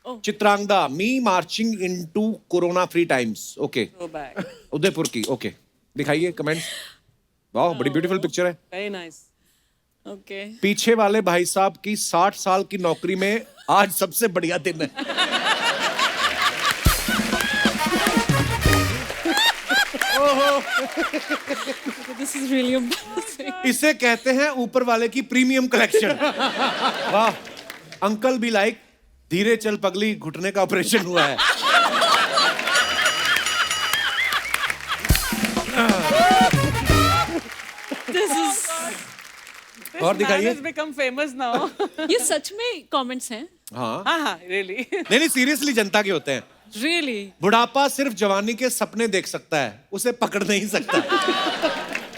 Chitrangada, me marching into corona free times. Okay, Udaipur की। Okay, दिखाइए comments. वाह, बड़ी ब्यूटीफुल पिक्चर है। Very nice. ओके, पीछे वाले भाई साहब की 60 साल की नौकरी में आज सबसे बढ़िया दिन है। This is really embarrassing. इसे कहते हैं ऊपर वाले की प्रीमियम कलेक्शन। वाह, अंकल भी लाइक धीरे चल पगली, घुटने का ऑपरेशन हुआ है। दिस इज और दिखाइए। Become famous now. ये सच में कमेंट्स हैं? हाँ हाँ, रियली नहीं, सीरियसली जनता के होते हैं। रियली। बुढ़ापा सिर्फ जवानी के सपने देख सकता है, उसे पकड़ नहीं सकता।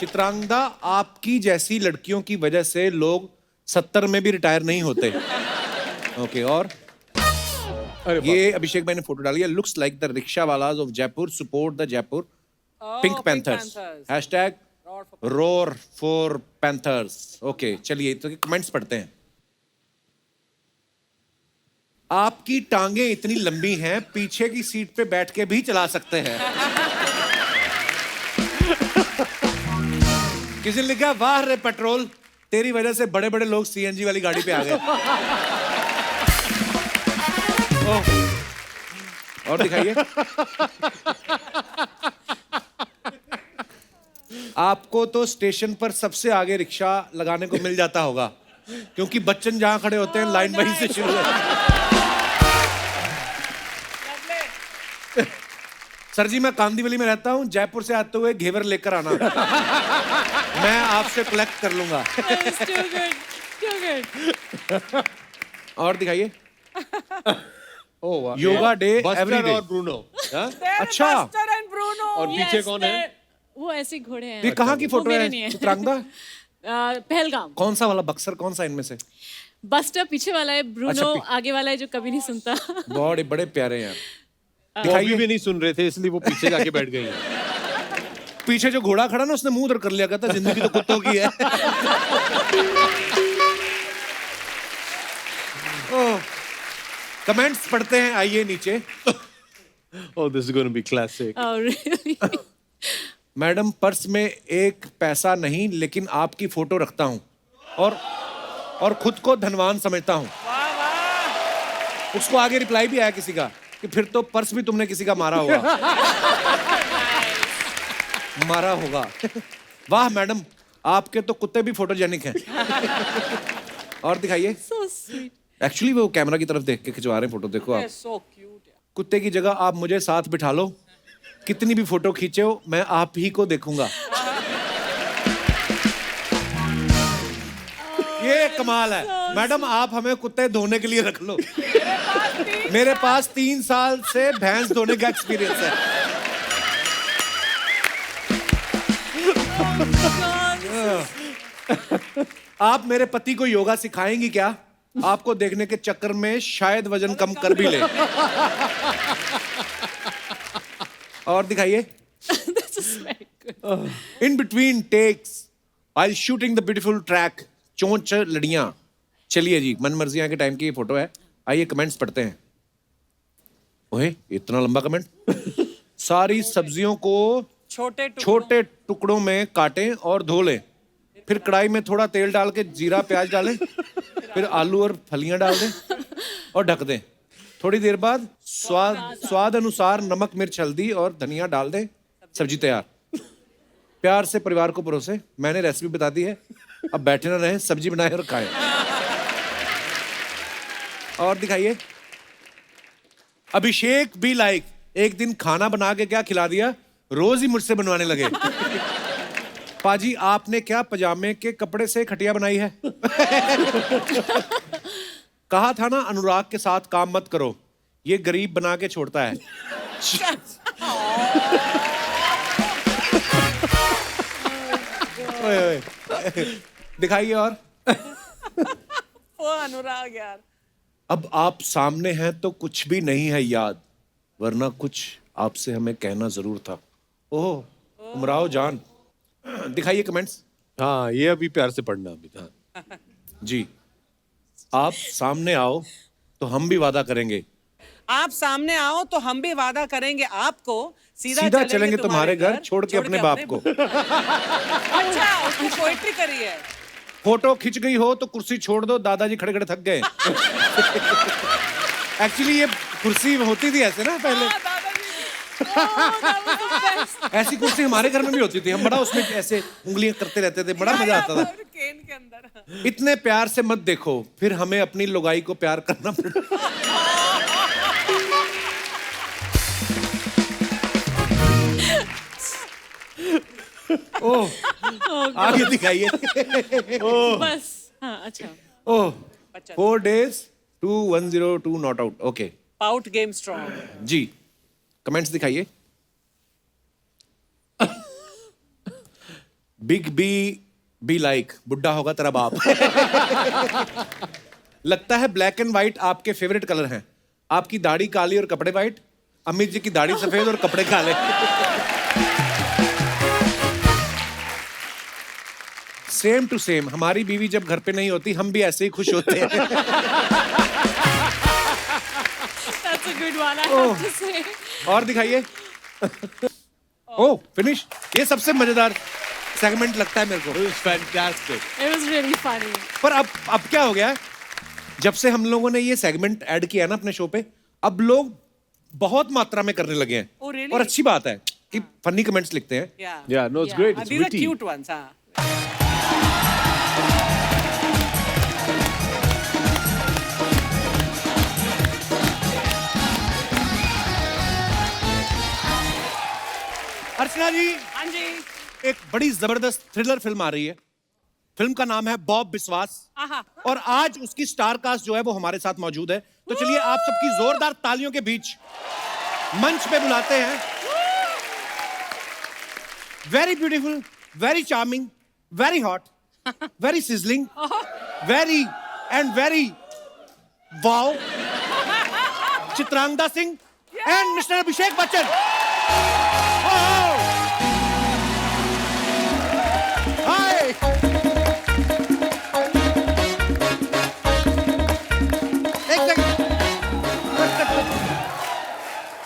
चित्रांगदा, आपकी जैसी लड़कियों की वजह से लोग 70 में भी रिटायर नहीं होते। ओके, और ये अभिषेक भाई ने फोटो डाली है। Looks like the rickshaw wallahs of Jaipur support the Jaipur Pink Panthers. Hashtag roar for Panthers. Okay, चलिए तो कमेंट्स पढ़ते हैं। आपकी टांगे इतनी लंबी हैं, पीछे की सीट पे बैठ के भी चला सकते हैं। किसी ने लिखा, वाह रे पेट्रोल, तेरी वजह से बड़े बड़े लोग सीएनजी वाली गाड़ी पे आ गए। और दिखाइए। आपको तो स्टेशन पर सबसे आगे रिक्शा लगाने को मिल जाता होगा, क्योंकि बच्चन जहां खड़े होते हैं लाइन वहीं से शुरू है। सर जी, मैं कांदीवली में रहता हूँ, जयपुर से आते हुए घेवर लेकर आना। मैं आपसे कलेक्ट कर लूंगा। और दिखाइए। Yoga day every day. और ब्रूनो। अच्छा, और पीछे कौन है? वो ऐसे घोड़े हैं। ये कहाँ की फोटो वो मेरे है नहीं है। चित्रांगदा? पहलगाम। कौन सा वाला बक्सर, कौन सा इनमें से? बस्टर पीछे वाला है, ब्रूनो आगे वाला है जो कभी नहीं सुनता। बड़े बड़े प्यारे हैं। दिखाइए भी नहीं सुन रहे थे, इसलिए वो पीछे जाके बैठ गई हैं। पीछे जो घोड़ा खड़ा ना, उसने मुंह उधर कर लिया, कहता जिंदगी तो कुत्तों की है। कमेंट्स पढ़ते हैं, आइए नीचे। Oh, this is going to be classic. Oh, really? Madam, purse में एक पैसा नहीं, लेकिन आपकी फोटो रखता हूँ और खुद को धनवान समझता हूँ। उसको आगे रिप्लाई भी आया किसी का कि फिर तो पर्स भी तुमने किसी का मारा होगा। मारा होगा। वाह मैडम, आपके तो कुत्ते भी फोटोजेनिक हैं। और दिखाइए। So sweet. एक्चुअली वो कैमरा की तरफ देख के खिंचवा रहे हैं फोटो। देखो आप, So cute. कुत्ते की जगह आप मुझे साथ बिठा लो, कितनी भी फोटो खींचे हो मैं आप ही को देखूंगा। ये कमाल है। मैडम, आप हमें कुत्ते धोने के लिए रख लो। मेरे पास 3 साल से भैंस धोने का एक्सपीरियंस है। आप मेरे पति को योगा सिखाएंगी क्या? आपको देखने के चक्कर में शायद वजन कम कर भी ले। और दिखाइए। In between takes while shooting the beautiful track, चोंच लड़ियां। चलिए जी, मन मर्जियां के टाइम की ये फोटो है। आइए कमेंट्स पढ़ते हैं। ओए, इतना लंबा कमेंट। सारी सब्जियों को छोटे टुकड़ों में काटें और धो लें, फिर कढ़ाई में थोड़ा तेल डाल के जीरा प्याज डालें, फिर आलू और फलियां डाल दें और ढक दें। थोड़ी देर बाद स्वाद अनुसार नमक मिर्च हल्दी और धनिया डाल दें। सब्जी तैयार। प्यार से परिवार को परोसें। मैंने रेसिपी बता दी है, अब बैठे ना रहें, सब्जी बनाएं और खाएं। और दिखाइए। अभिषेक भी लाइक, एक दिन खाना बना के क्या खिला दिया, रोज ही मुझसे बनवाने लगे। पाजी, आपने क्या पजामे के कपड़े से खटिया बनाई है? कहा था ना अनुराग के साथ काम मत करो, ये गरीब बना के छोड़ता है। दिखाइए। और वो अनुराग यार। अब आप सामने हैं तो कुछ भी नहीं है याद, वरना कुछ आपसे हमें कहना जरूर था। ओह उमराव जान। दिखाइए कमेंट्स। हाँ, ये अभी प्यार से पढ़ना अभी था। जी, आप सामने आओ तो हम भी वादा करेंगे, आप सामने आओ तो हम भी वादा करेंगे आपको, सीधा चलेंगे तुम्हारे घर, छोड़ के अपने बाप को। अच्छा, उसने पोएट्री करी है। फोटो खिंच गई हो तो कुर्सी छोड़ दो, दादाजी खड़े खड़े थक गए। एक्चुअली ये कुर्सी होती थी ऐसे ना पहले। हाँ, दादाजी। ऐसी कुर्सी हमारे घर में भी होती थी, हम बड़ा उसमें ऐसे उंगलियां करते रहते थे, बड़ा मजा आता था। केन के अंदर। इतने प्यार से मत देखो, फिर हमें अपनी लुगाई को प्यार करना पड़ेगा। ओह, आगे दिखाइए। बस हाँ अच्छा oh, 4 days 2102 not out. Okay pout game strong. जी, कमेंट्स दिखाइए। बिग बी लाइक बुड्ढा होगा तेरा बाप। लगता है ब्लैक एंड व्हाइट आपके फेवरेट कलर हैं। आपकी दाढ़ी काली और कपड़े व्हाइट, अमित जी की दाढ़ी सफेद और कपड़े काले। सेम टू सेम, हमारी बीवी जब घर पे नहीं होती हम भी ऐसे ही खुश होते हैं। that's a good one I have to say और दिखाइए। ओह फिनिश, ये सबसे मजेदार सेगमेंट लगता है मेरे को। It was fantastic. it was really funny पर अब क्या हो गया है, जब से हम लोगों ने ये सेगमेंट ऐड किया ना अपने शो पे, अब लोग बहुत मात्रा में करने लगे हैं। Oh, really? और अच्छी बात है कि फनी कमेंट्स लिखते हैं। Yeah, no, it's Yeah. great. It's These are witty. cute ones, हाँ। अर्चना जी, हाँ जी। एक बड़ी जबरदस्त थ्रिलर फिल्म आ रही है। फिल्म का नाम है बॉब बिस्वास, आहा। और आज उसकी स्टार कास्ट जो है वो हमारे साथ मौजूद है। तो चलिए आप सबकी जोरदार तालियों के बीच मंच पे बुलाते हैं very beautiful, very charming, very hot, very sizzling, very and very wow, Chitrangada Singh and mister Abhishek Bachchan. Hi, एक सेकंड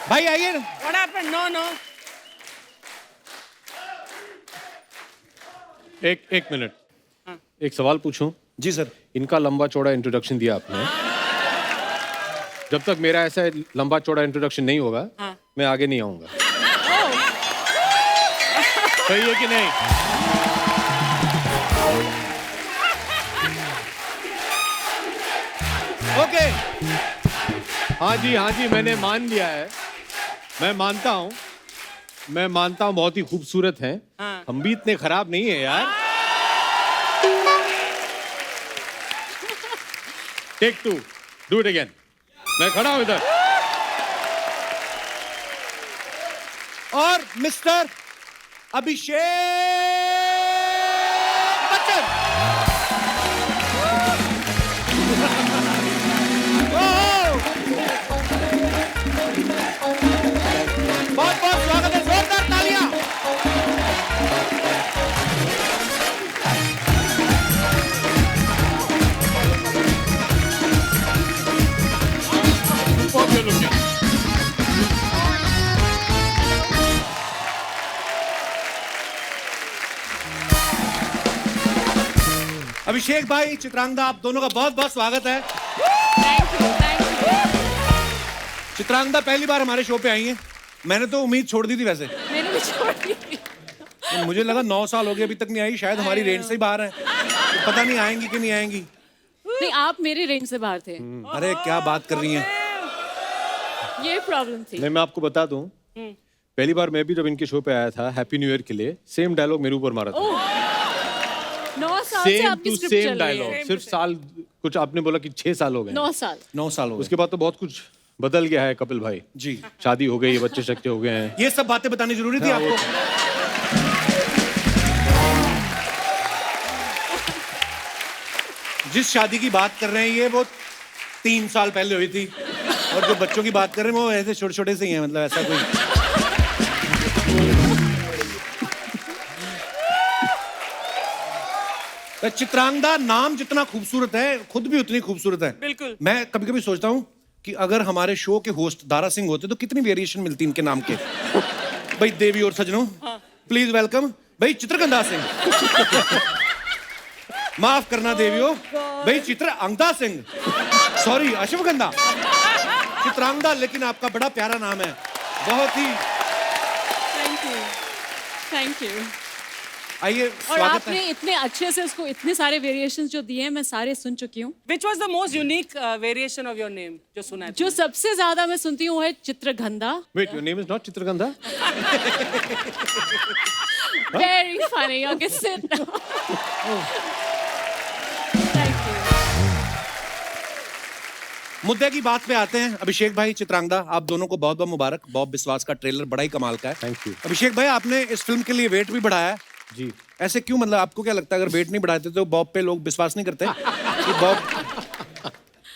भाई आइए ना। What happened? No, no. एक मिनट, एक सवाल पूछूं? जी सर। इनका लंबा चौड़ा इंट्रोडक्शन दिया आपने। जब तक मेरा ऐसा लंबा चौड़ा इंट्रोडक्शन नहीं होगा, मैं आगे नहीं आऊंगा। सही है कि नहीं? ओके, हाँ जी, मैंने मान लिया है। मैं मानता हूँ बहुत ही खूबसूरत हैं। हाँ। हम भी इतने खराब नहीं है यार। Take 2, do it again. मैं खड़ा हूं इधर। और मिस्टर अभिषेक बच्चन। बहुत बहुत स्वागत है, जोरदार तालियां। बहुत लोग हैं। अभिषेक भाई, चित्रांगदा, आप दोनों का बहुत बहुत स्वागत है। thank you चित्रांगदा पहली बार हमारे शो पे आई हैं। मैंने तो उम्मीद छोड़ दी थी वैसे। मैंने भी छोड़ दी तो मुझे लगा 9 साल हो गए अभी तक नहीं आई, शायद हमारी रेंज से ही बाहर है। तो पता नहीं आएंगी कि नहीं आएंगी। नहीं आप मेरे रेंज से बाहर थे अरे क्या बात कर रही हैं। ये प्रॉब्लम थी नहीं, मैं आपको बता दूं, पहली बार मैं भी जब इनके शो पे आया था हैप्पी न्यू ईयर के लिए, सेम डायलॉग मेरे ऊपर मारा था। 9 साल से सेम आपकी टू स्क्रिप्ट सेम चल रही डायलॉग। है सिर्फ साल कुछ आपने बोला कि 6 साल हो गए। 9 साल 9 साल हो गए। उसके बाद तो बहुत कुछ बदल गया है कपिल भाई। जी, शादी हो गई है, बच्चे शक्के हो गए हैं। ये सब बातें बतानी जरूरी थी आपको। जिस शादी की बात कर रहे हैं ये वो 3 साल पहले हुई थी, और जो बच्चों की बात कर रहे हैं वो ऐसे छोटे छोटे से ही हैं, मतलब ऐसा कोई। चित्रांगदा नाम जितना खूबसूरत है, खुद भी उतनी खूबसूरत है। बिल्कुल। मैं कभी कभी सोचता हूँ कि अगर हमारे शो के होस्ट दारा सिंह होते तो कितनी वेरिएशन मिलती इनके नाम के। भाई देवी और सजनों, प्लीज वेलकम भाई चित्रगंधा सिंह। माफ करना देवियों, भाई चित्रांगदा सिंह, सॉरी अश्वगंधा, चित्रांगदा, लेकिन आपका बड़ा प्यारा नाम है, बहुत ही। Thank you. आइए, और स्वागत आपने है। इतने अच्छे से उसको इतने सारे वेरिएशंस जो दिए हैं मैं सारे सुन चुकी हूँ। Which was the most unique variation of your name? जो सुना है जो सबसे ज्यादा मैं सुनती हूँ वो है Chitragandha. Wait, your name is not Chitragandha? Very funny. Okay, sit now. Thank you. मुद्दे की बात पे आते हैं। अभिषेक भाई, चित्रांगदा, आप दोनों को बहुत बहुत मुबारक। बॉब बिस्वास का ट्रेलर बड़ा ही कमाल का है। Thank you. अभिषेक भाई, आपने इस फिल्म के लिए वेट भी बढ़ाया है। जी। ऐसे क्यों, मतलब आपको क्या लगता है अगर वेट नहीं बढ़ाते तो बॉब पे लोग विश्वास नहीं करते कि बॉब।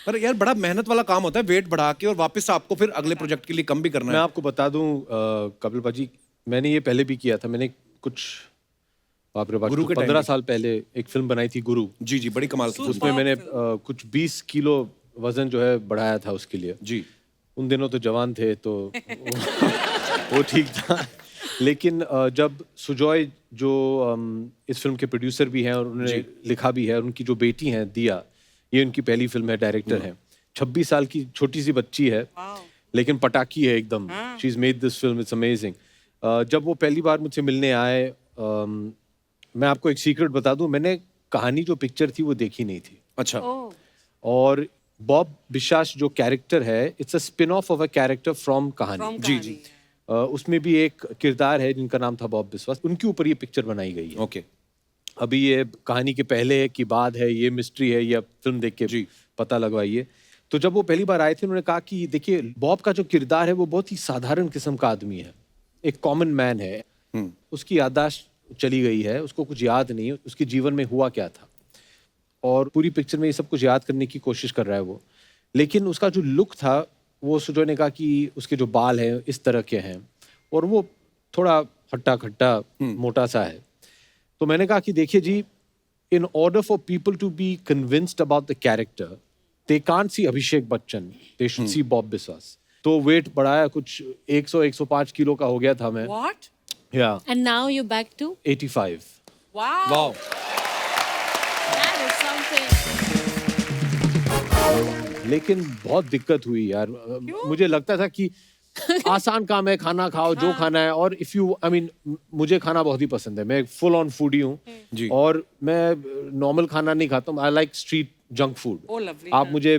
पर यार बड़ा मेहनत वाला काम होता है वेट बढ़ा के और वापस आपको फिर अगले प्रोजेक्ट के लिए कम भी करना मैं है। आपको बता दूं कपिल भाजी, मैंने ये पहले भी किया था। मैंने कुछ बाप रे बाप, गुरु के 15 टाइम साल पहले एक फिल्म बनाई थी, गुरु। जी जी, बड़ी कमाल की। उसमें मैंने कुछ 20 किलो वजन जो है बढ़ाया था उसके लिए। जी। उन दिनों तो जवान थे तो वो ठीक था। लेकिन जब सुजॉय जो इस फिल्म के प्रोड्यूसर भी हैं और उन्होंने लिखा भी है, उनकी जो बेटी हैं दिया, ये उनकी पहली फिल्म है, डायरेक्टर हैं, 26 साल की छोटी सी बच्ची है, लेकिन पटाखी है एकदम। She is made this film, it's amazing. जब वो पहली बार मुझसे मिलने आए, मैं आपको एक सीक्रेट बता दूं, मैंने कहानी जो पिक्चर थी वो देखी नहीं थी। अच्छा। और बॉब बिशास जो कैरेक्टर है, it's a spin of a character from कहानी। जी जी। उसमें भी एक किरदार है जिनका नाम था बॉब बिस्वास, उनके ऊपर ये पिक्चर बनाई गई है। ओके। अभी ये कहानी के पहले है कि बाद है, ये मिस्ट्री है, ये फिल्म देख के जी। पता लगवाइए। तो जब वो पहली बार आए थे, उन्होंने कहा कि देखिए बॉब का जो किरदार है वो बहुत ही साधारण किस्म का आदमी है, एक कॉमन मैन है। उसकी याददाश्त चली गई है, उसको कुछ याद नहीं है उसके जीवन में हुआ क्या था, और पूरी पिक्चर में ये सब कुछ याद करने की कोशिश कर रहा है वो। लेकिन उसका जो लुक था, वो सुजॉय ने कहा कि उसके जो बाल हैं इस तरह के हैं और वो थोड़ा हट्टा खट्टा मोटा सा है। तो मैंने कहा कि देखिए जी, in order for people to be convinced about the character, they can't see Abhishek Bachchan, they should see Bob Biswas. तो वेट बढ़ाया, कुछ 100-105 किलो का हो गया था मैं। What? या And now you back to 85। Wow. वाह। that is something. लेकिन बहुत दिक्कत हुई यार। मुझे लगता था कि आसान काम है, खाना खाओ जो खाना है। और इफ यू आई मीन, मुझे खाना बहुत ही पसंद है, मैं फुल ऑन फूडी हूँ जी। और मैं नॉर्मल खाना नहीं खाता हूँ। I like street junk food. Oh, lovely. आप मुझे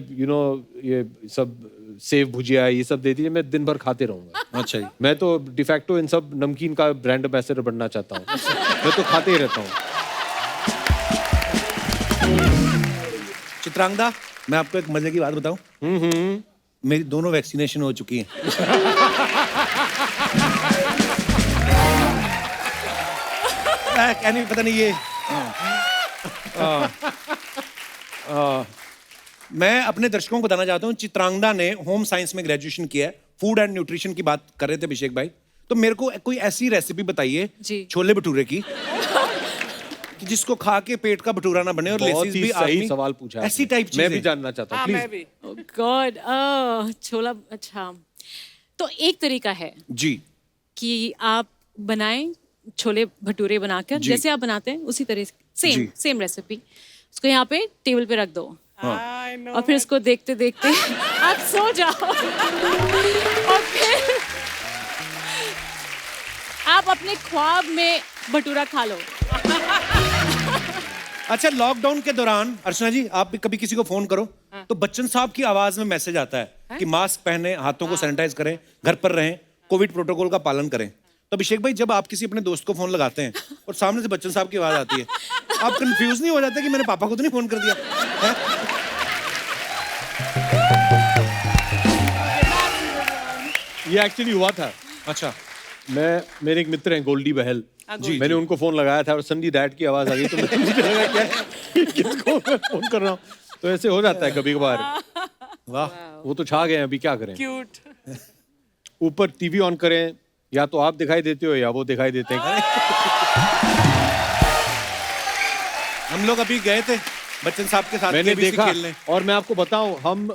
ये सब सेव भुजिया ये सब दे दीजिए, मैं दिन भर खाते रहूंगा। अच्छा जी। मैं तो डिफैक्टो इन सब नमकीन का ब्रांड एम्बेसडर बनना चाहता हूँ। मैं तो खाते ही रहता हूँ। चित्रांगदा, मैं आपको एक मजे की बात बताऊं। मेरी दोनों वैक्सीनेशन हो चुकी हैं। पता नहीं ये। मैं अपने दर्शकों को बताना चाहता हूँ, चित्रांगदा ने होम साइंस में ग्रेजुएशन किया है। फूड एंड न्यूट्रिशन की बात कर रहे थे अभिषेक भाई, तो मेरे को कोई ऐसी रेसिपी बताइए जी। छोले भटूरे की कि जिसको खा के पेट का भटूरा ना बने और बहुत लेसिस ही भी सही आदमी सवाल पूछा ऐसी आपने। टाइप मैं भी चीजें। जानना चाहता हूँ, हाँ, मैं प्लीज। भी। Oh God, छोला। अच्छा, तो एक तरीका है जी। कि आप बनाएं छोले भटूरे बनाकर, जी। जैसे आप बनाते हैं उसी तरह से, जी। Same recipe. उसको यहाँ पे टेबल पे रख दो I know. और फिर उसको देखते देखते आप सो जाओ और फिर आप अपने ख्वाब में भटूरा खा लो। अच्छा, लॉकडाउन के दौरान अर्चना जी, आप भी कभी किसी को फोन करो तो बच्चन साहब की आवाज में मैसेज आता है कि मास्क पहने, हाथों को सैनिटाइज करें, घर पर रहें, कोविड प्रोटोकॉल का पालन करें। तो अभिषेक भाई, जब आप किसी अपने दोस्त को फोन लगाते हैं और सामने से बच्चन साहब की आवाज आती है, आप कंफ्यूज नहीं हो जाते कि मैंने पापा को तो नहीं फोन कर दिया है? ये एक्चुअली हुआ था। अच्छा। मेरे एक मित्र हैं गोल्डी बहल जी, मैंने उनको फोन लगाया था और संडी डैड की आवाज आ गई, तो मुझे लगा क्या किसको मैं फोन कर रहा हूँ। तो ऐसे हो जाता है कभी कभार। वाह। वो तो छा गए हैं, अभी क्या करें। Cute. ऊपर टीवी ऑन करें, या तो आप दिखाई देते हो या वो दिखाई देते हैं। हम लोग अभी गए थे बच्चन साहब के साथ मैंने KBC देखा खेलने। और मैं आपको बताऊं हम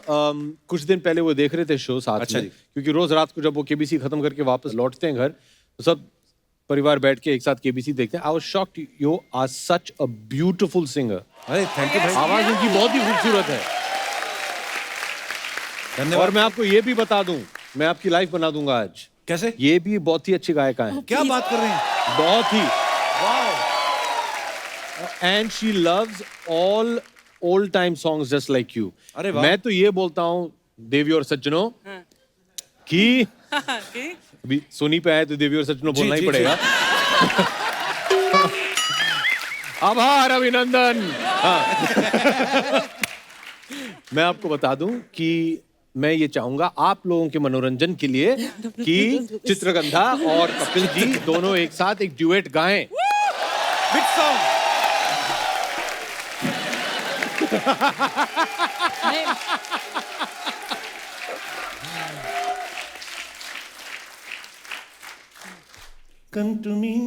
कुछ दिन पहले वो देख रहे थे शो साथ अच्छा में जी। क्योंकि रोज रात को जब वो केबीसी खत्म करके वापस लौटते हैं घर तो सब परिवार बैठ के एक साथ केबीसी देखते हैं। I was shocked you are such a beautiful singer. अरे थैंक यू भाई, आवाज उनकी बहुत ही खूबसूरत है। धन्यवाद। और मैं आपको ये भी बता दूं, मैं आपकी लाइफ बना दूंगा आज। कैसे? ये भी बहुत ही अच्छी गायिका है, क्या बात कर रहे हैं? बहुत ही। And she loves all old time songs just like you. अरे वाह। मैं तो ये बोलता हूँ देवी और सज्जनों कि कि अभी सोनी पे आए तो देवी और सज्जनों बोलना ही जी, पड़ेगा। आभार अभिनंदन। हाँ। मैं आपको बता दूं कि मैं ये चाहूंगा आप लोगों के मनोरंजन के लिए कि चित्रगंधा और कपिल जी दोनों एक साथ एक ड्यूएट गाएं। Which song? Come to me,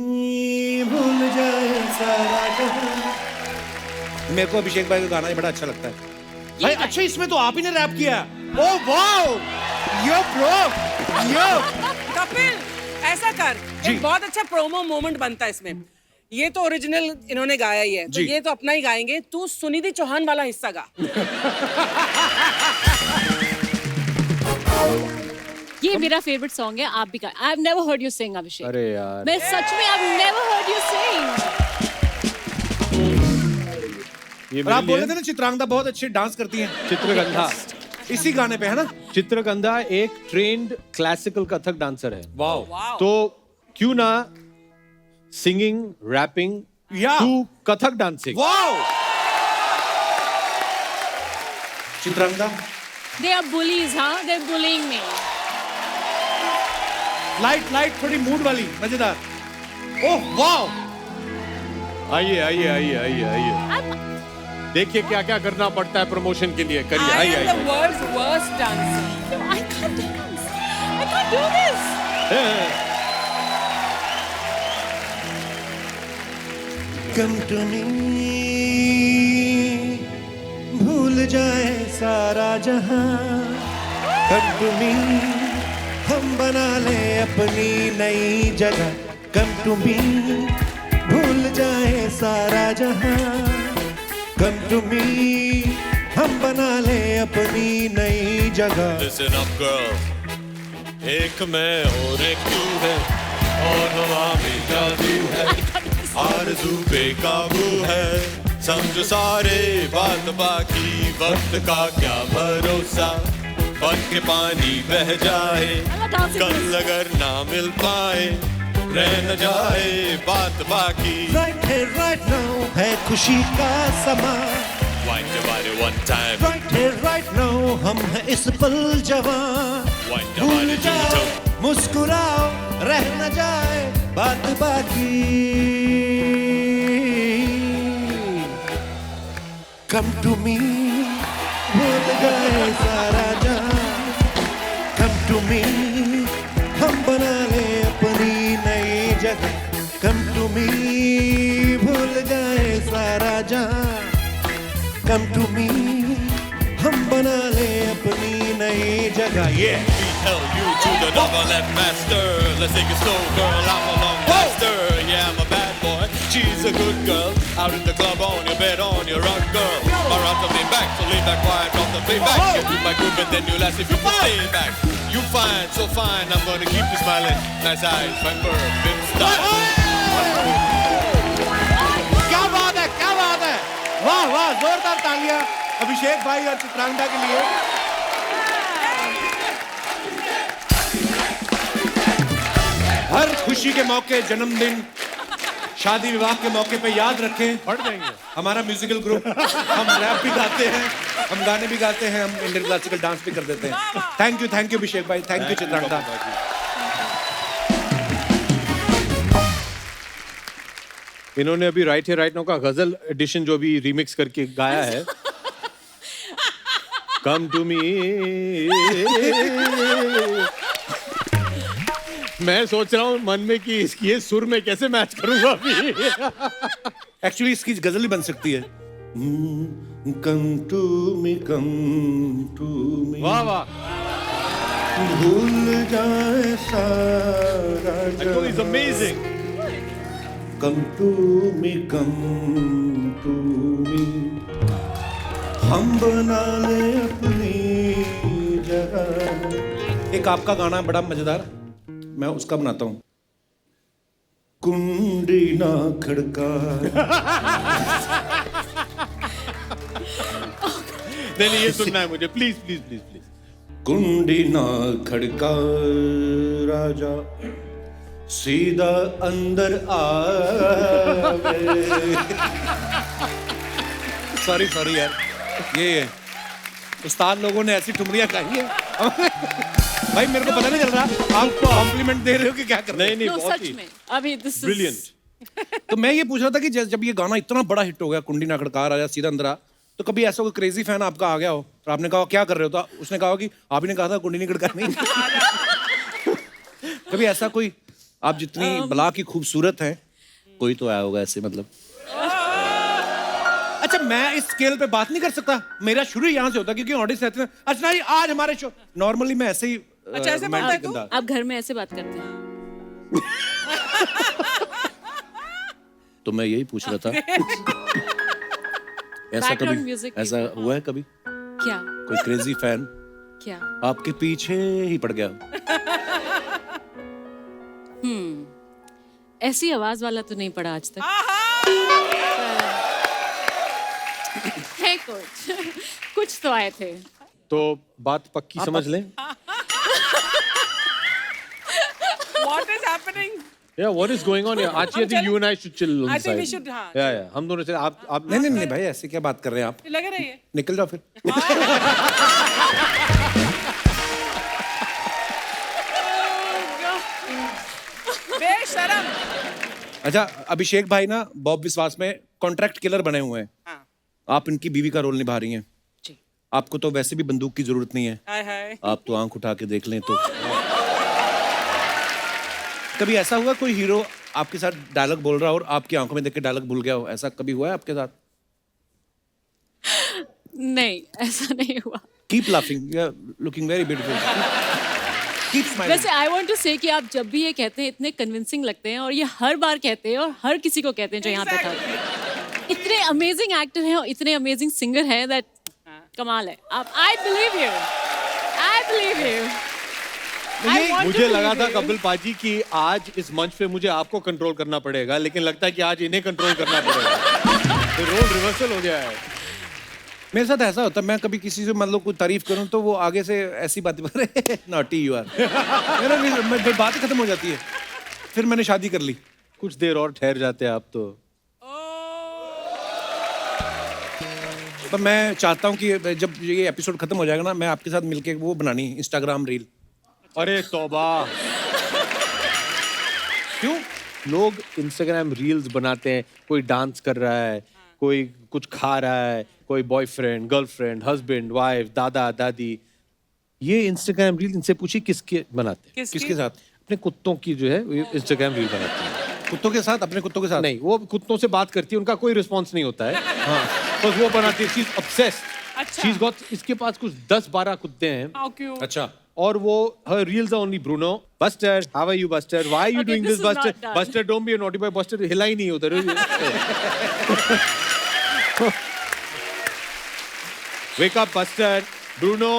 भूल जाए सारा जहां। मेरे को अभिषेक भाई का गाना ही बड़ा अच्छा लगता है भाई। गाना। अच्छा इसमें तो आप ही ने रैप किया। ओह वाओ, यो ब्रो, यो। कपिल ऐसा कर, जी। एक बहुत अच्छा प्रोमो मोमेंट बनता है इसमें। ये तो ओरिजिनल इन्होंने गाया ही है, तो जी। ये तो अपना ही गाएंगे। तू सुनिधि चौहान वाला हिस्सा गा। ये मेरा फेवरेट सॉन्ग है, आप भी गा। I have never heard you sing Abhishek. अरे यार मैं सच में I have never heard you sing. ये और आप बोल मेरे रहे थे लिए ना चित्रांगदा बहुत अच्छे डांस करती हैं चित्रगंधा। इसी गाने पे, है ना? चित्रगंधा एक ट्रेन्ड क्लासिकल कथक डांसर है। वाओ। वाओ। तो क्यों ना सिंगिंग रैपिंग या। To Kathak dancing. Wow. Chitrangada, they are bullies, हाँ, they are bullying me. Light थोड़ी मूड वाली, मजेदार। Oh wow. आइए आइए आइए आइए आइए देखिए क्या क्या करना पड़ता है प्रमोशन के लिए। करिए I आइए am the आइए। world's worst dancer. No, I can't dance. I can't do this. Come to me, भूल जाए सारा जहां। Come to me, हम बना ले अपनी नई जगह। Come to me, भूल जाए सारा जहां। Come to me, हम बना ले अपनी नई जगह। Listen up girl, एक मैं और एक तू है और हवा में जादू है, आरज़ू बेकाबू है। समझो सारे बात बाकी, वक्त का क्या भरोसा, बन के पानी बह जाए, कल अगर ना मिल पाए, रह न जाए बात बाकी। Right here, right now, है खुशी का समा। Wind your body one time, Right here, right now, हम हैं इस पल जवान। wind your भूल body जाओ, two-toe. मुस्कुराओ, रह न जाए बात बाकी। Come to me, भूल गए सारा जहां। Come to me, हम बना ले अपनी नई जगह। Come to me, भूल गए सारा जहां। Come to me, हम बना ले अपनी नई जगह। Yeah. Hell you to the double left master. Let's take it slow, girl. I'm a long master. Yeah, I'm a bad boy. She's a good girl. Out in the club, on your bed, on your rug, girl. My rock lean back, so lean back, quiet, drop the playback. Get to my group and then you last if you can stay back. You fine, so fine. I'm gonna keep you smiling. Nice eyes, fine fur, bim style. क्या बात है, क्या बात है। वाह वाह, जोरदार तालियां अभिषेक भाई और चित्रांगदा के लिए। हर खुशी के मौके, जन्मदिन, शादी विवाह के मौके पे याद रखें, बढ़ जाएंगे। हमारा म्यूजिकल ग्रुप, हम रैप भी गाते हैं, हम गाने भी गाते हैं, हम इंडियन क्लासिकल डांस भी कर देते हैं। थैंक यू अभिषेक भाई, थैंक यू चित्रांगदा। इन्होंने अभी राइट है राइट नाउ का गजल एडिशन जो भी रिमिक्स करके गाया है। Come to me. मैं सोच रहा हूँ मन में कि इसकी ये सुर में कैसे मैच करूंगा अभी। एक्चुअली इसकी गजल ही बन सकती है। कम टू मी वाह वाह, भूल जाए सारा is amazing. Come to me हम बना ले अपनी जगह। एक आपका गाना है बड़ा मजेदार, मैं उसका बनाता हूँ। कुंडी ना खड़का। नहीं ये सुनना है मुझे, प्लीज प्लीज प्लीज प्लीज। कुंडी ना खड़का राजा, सीधा अंदर आवे। सॉरी यार, ये उस्ताद लोगों ने ऐसी ठुमरियां खाई है भाई, मेरे को पता नहीं चल रहा आप कॉम्प्लीमेंट दे रहे हो कि क्या कर रहे हो। नहीं No, बहुत सच ही में अभी दिस इज ब्रिलियंट। तो मैं ये पूछ रहा था कि जब ये गाना इतना बड़ा हिट हो गया, कुंडी ना खड़का राजा सीधा अंदर आ, तो कभी ऐसा कोई क्रेजी फैन आपका आ गया हो और आपने कहा क्या कर रहे हो, तो उसने कहा कि आप ही ने कहा था कुंडी नहीं खड़कानी। कभी ऐसा कोई, आप जितनी बला की खूबसूरत हैं, कोई तो आया होगा ऐसे, मतलब। अच्छा, मैं इस स्केल पे बात नहीं कर सकता, मेरा शुरू यहाँ से होता क्योंकि ऑडियंस रहते हैं। अच्छा जी, आज हमारे शो, नॉर्मली मैं ऐसे ही अच्छा, ऐसे romantic बोलता है तू? अंदाज। आप घर में ऐसे बात करते हैं? तो मैं यही पूछ रहा था ऐसा Background कभी music ऐसा भी। हुआ है कभी क्या कोई क्रेजी फैन क्या? आपके पीछे ही पड़ गया? ऐसी आवाज वाला तो नहीं पड़ा आज तक। है कुछ तो आए थे। तो बात पक्की समझ लें। What is happening? Yeah, what is going on here? Archie, I think you and I should chill on I the think we side. should, हाँ, Yeah. हम दोनों से आप नहीं भाई, ऐसे क्या बात कर रहे हैं आप? लगे रहिए। निकल जाओ फिर। बेशरम। अच्छा, अभिषेक भाई ना बॉब विश्वास में कॉन्ट्रैक्ट किलर बने हुए हैं। हाँ, आप इनकी बीवी का रोल निभा रही हैं। जी। आपको तो वैसे भी बंदूक की जरूरत नहीं है, हाय हाय। आप तो आंख उठा के देख लें तो। कभी ऐसा हुआ कोई हीरो आपके साथ डायलॉग बोल रहा हो और आपकी आंखों में देख के डायलॉग भूल गया हो, ऐसा कभी हुआ है आपके साथ? नहीं, ऐसा नहीं हुआ। Keep laughing, you are looking very beautiful, keep smiling. वैसे आई वांट टू से कि आप जब भी ये कहते हैं इतने कन्विंसिंग लगते हैं, और ये हर बार कहते हैं और हर किसी को कहते हैं जो यहाँ पे था। इतने अमेजिंग एक्टर हैं और इतने अमेजिंग सिंगर हैं, दैट कमाल है। आप आई बिलीव यू। मुझे लगा था कपिल पाजी कि आज इस मंच पे मुझे आपको कंट्रोल करना पड़ेगा, लेकिन लगता है कि आज इन्हें कंट्रोल करना पड़ेगा। तो रोल रिवर्सल हो गया है। मेरे साथ ऐसा होता है, मैं कभी किसी से मतलब कोई तारीफ करूं तो वो आगे से ऐसी बातें करे, नॉटी यू आर, मेरा बात खत्म हो जाती है। फिर मैंने शादी कर ली। कुछ देर और ठहर जाते हैं आप तो। पर मैं चाहता हूं कि जब ये एपिसोड खत्म हो जाएगा ना, मैं आपके साथ मिलके वो बनानी इंस्टाग्राम रील। अरे तौबा। क्यों? लोग इंस्टाग्राम रील्स बनाते हैं, कोई डांस कर रहा है, कोई कुछ खा रहा है, कोई बॉयफ्रेंड, गर्लफ्रेंड, हस्बैंड, वाइफ, दादा, दादी। ये इंस्टाग्राम रील इनसे पूछिए किसके बनाते हैं? किसके साथ? अपने कुत्तों की जो है इंस्टाग्राम रील बनाते हैं। कुत्तों के साथ? अपने कुत्तों के साथ? नहीं, वो कुत्तों से बात करती है, उनका कोई रिस्पॉन्स नहीं होता है। हाँ, बस वो बनाती है, शी इज ऑब्सेस्ड। अच्छा। शी इज गॉट, इसके पास कुछ 10-12 कुत्ते हैं। How cute. अच्छा। और वो her reels are only Bruno, Buster, how are you Buster? Why are you Okay, doing this this is not Buster? done. Buster, don't be a naughty boy. Buster हिला ही नहीं उधर। Wake up Buster, Bruno,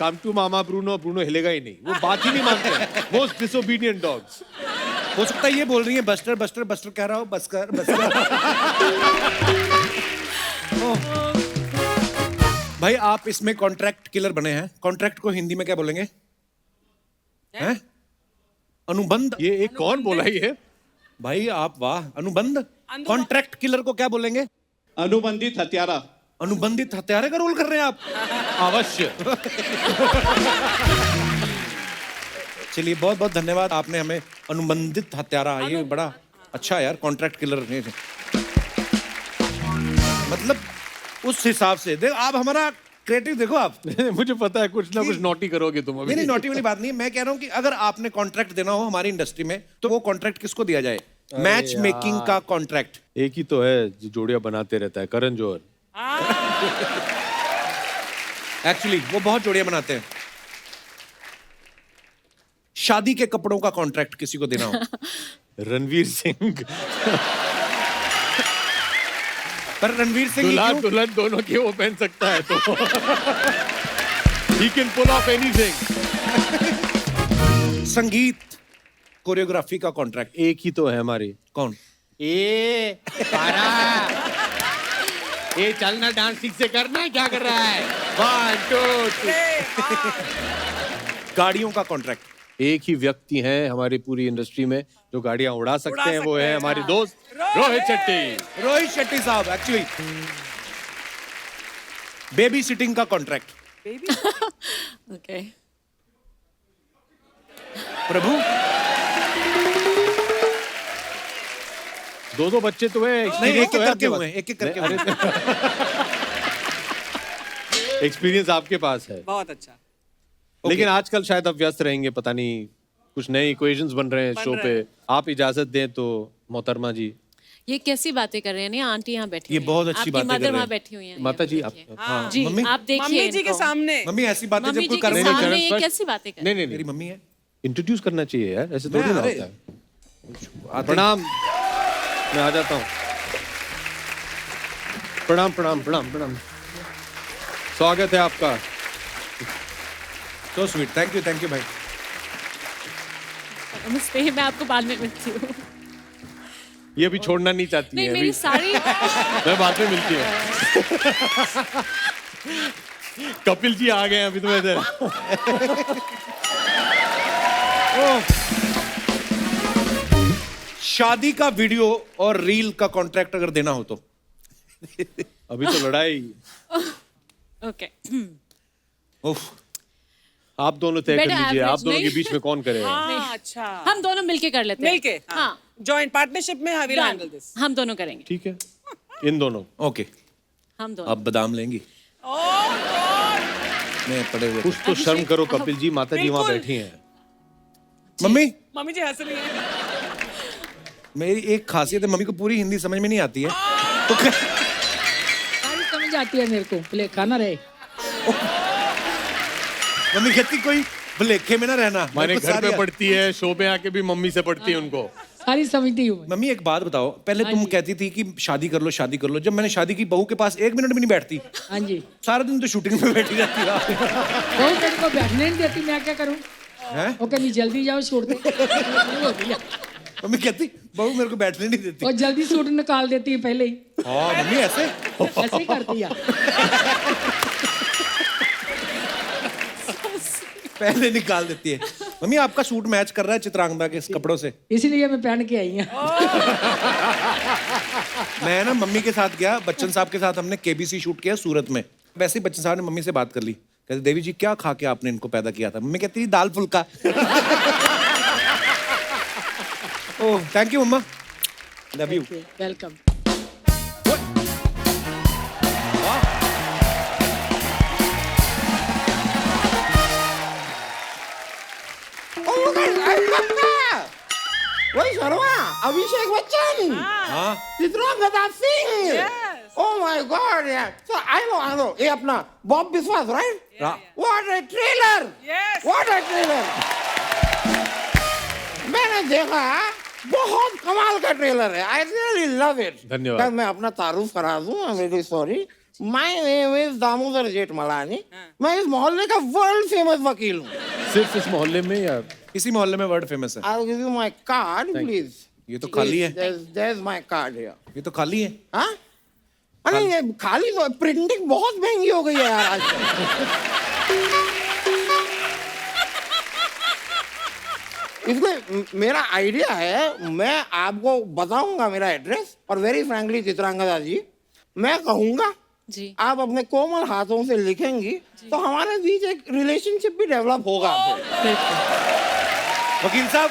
come to mama Bruno हिलेगा ही नहीं, वो बात ही नहीं मानते। Most disobedient dogs. हो सकता है ये बोल रही है बस्टर बस्टर बस्टर कह रहा हो, बस्कर बस्कर। भाई आप इसमें कॉन्ट्रैक्ट किलर बने हैं। कॉन्ट्रैक्ट को हिंदी में क्या बोलेंगे? हैं? अनुबंध। ये एक कौन बोला ये? भाई आप वाह, अनुबंध। कॉन्ट्रैक्ट किलर को क्या बोलेंगे? अनुबंधित हत्यारा। अनुबंधित हत्यारे का रोल कर रहे हैं आप? अवश्य। चलिए, बहुत बहुत धन्यवाद, आपने हमें अनुबंधित हत्यारा, ये बड़ा अच्छा है यार, कॉन्ट्रैक्ट किलर। मतलब उस हिसाब से देख, आप हमारा क्रिएटिव देखो आप। मुझे पता है कुछ ना कुछ नोटी करोगे तुम अभी। नहीं, नोटी वाली बात नहीं, मैं कह रहा हूँ कि अगर आपने कॉन्ट्रैक्ट देना हो हमारी इंडस्ट्री में, तो वो कॉन्ट्रैक्ट किसको दिया जाए? मैच मेकिंग का कॉन्ट्रैक्ट। एक ही तो है जो जोड़ियां बनाते रहता है, करण जौहर। एक्चुअली वो बहुत जोड़ियां बनाते हैं। शादी के कपड़ों का कॉन्ट्रैक्ट किसी को देना हो। रणवीर सिंह। पर रणवीर सिंह ही दुल्हा क्यों? दुल्हन दोनों के वो पहन सकता है तो he can pull off anything। संगीत कोरियोग्राफी का कॉन्ट्रैक्ट एक ही तो है हमारी। कौन? ए पारा, ये चलना डांस ठीक से करना है, क्या कर रहा है? 1 2 3। गाड़ियों का कॉन्ट्रैक्ट। एक ही व्यक्ति हैं हमारी पूरी इंडस्ट्री में जो गाड़ियां उड़ा सकते हैं, वो है हमारे दोस्त रोहित शेट्टी। रोहित शेट्टी साहब। एक्चुअली बेबी सिटिंग का कॉन्ट्रैक्ट। ओके। प्रभु दो बच्चे तो है, नहीं, एक एक करके हुए हैं, एक एक करके हुए हैं। एक्सपीरियंस आपके पास है। बहुत अच्छा। लेकिन आजकल शायद आप व्यस्त रहेंगे, पता नहीं कुछ नए इक्वेशंस बन रहे हैं शो पे। आप इजाजत दें तो मोहतरमा जी। ये कैसी बातें कर रहे हैं? नहीं, आंटी यहाँ बैठी ये हुई हैं। बहुत अच्छी आपकी बातें कर मदर रहे वहाँ हैं। बैठी हुई हैं। माता जी, आप हाँ, जी मम्मी आप देखिए मम्मी जी के इनको। सामने। मम्मी ऐसी बातें मम्मी जब कोई जी कर के रहे नहीं, सामने चरण ये स्पर्श। कैसी बातें कर? नहीं मेरी मम्मी है। इंट्रोड्यूस करना चाहिए यार, ऐसे थोड़ी ना अरे, होता है। प्रणाम, मैं आ जाता हूँ। प्रणाम प्रणाम प्रणाम प्रणाम, स्वागत है आपका। So sweet. थैंक यू भाई। नमस्ते, मैं आपको बाद में मिलती हूँ। ये अभी छोड़ना नहीं चाहती नहीं, है मेरी अभी। सारी मैं बाद में मिलती हूँ। कपिल जी आ गए हैं अभी तो इधर। शादी का वीडियो और रील का कॉन्ट्रैक्ट अगर देना हो तो? अभी तो लड़ाई ओके। उफ, आप दोनों तय कर बेटा, लीजिए, आप average दोनों नहीं। के बीच में कौन करेगा। हाँ, अच्छा। हम दोनों मिलके कर लेते हैं। मिलके हाँ, जॉइंट पार्टनरशिप में आई विल हैंडल दिस। हम दोनों करेंगे। ठीक है, इन दोनों। ओके। हम दोनों। अब बादाम लेंगी? मैं पड़े हुए। कुछ तो शर्म करो कपिल जी, माता जी वहाँ बिल्कुल। बैठी हैं। मम्मी, मम्मी जी हंस रही हैं। मेरी एक खासियत है, मम्मी को पूरी हिंदी समझ में नहीं आती है तो सारी समझ आती है मेरे को, भले खाना रहे। मम्मी कहती कोई भलेखे में ना रहना। माने मेरे को घर सारी- पे पढ़ती है, शो पे आके भी मम्मी से पढ़ती है उनको। सारी समझती हूँ मैं। मम्मी एक बात बताओ, पहले तुम कहती थी कि शादी कर लो शादी कर लो। जब मैंने शादी की, बहू के पास 1 मिनट भी नहीं बैठती। हाँ जी, सारा दिन तो शूटिंग में बैठी रहती है। वो मेरे को बैठने नहीं देती, मैं क्या करूँ? हैं? वो कहती जल्दी जाओ छोड़ दे। हो गया। मम्मी कहती बहू मेरे को बैठने नहीं देती। और जल्दी सूट निकाल देती है पहले ही, हाँ मम्मी ऐसे। ऐसे ही करती है। पहले निकाल देती है। मम्मी आपका सूट मैच कर रहा है चित्रांगदा के इस कपड़ों से। इसलिए मैं पहन के आई हूँ। मैं ना मम्मी के साथ गया, बच्चन साहब के साथ हमने केबीसी शूट किया सूरत में। वैसे ही बच्चन साहब ने मम्मी से बात कर ली, कहते देवी जी क्या खा के आपने इनको पैदा किया था? मम्मी कहती दाल फुल्का। Oh thank you mamma, love you. Welcome. वही शर्मा, अभिषेक बच्चन, हाँ Chitrangada Singh. Oh my God, yeah. So I know. ये अपना Bob Biswas, right? What a trailer! Yes. What a trailer! मैंने देखा, बहुत कमाल का ट्रेलर है। I really love it. धन्यवाद। क्या मैं अपना तारुफ करा दूं? I'm really sorry. My name is Damodar Jethmalani. मैं इस मोहल्ले का वर्ल्ड फेमस वकील हूँ। सिर्फ इस मोहल्ले में या इसी मोहल्ले में वर्ड फेमस है। I'll give you my card, please. ये तो खाली है। There's my card here. ये तो खाली है। हाँ? अरे ये खाली तो प्रिंटिंग बहुत महंगी हो गई है यार आजकल। इसमें मेरा आइडिया है, मैं आपको बताऊंगा मेरा एड्रेस, और वेरी फ्रैंकली चित्रांगदा जी, मैं कहूंगा जी। आप अपने कोमल हाथों से लिखेंगी तो हमारे बीच एक रिलेशनशिप भी डेवलप होगा। वकील साहब,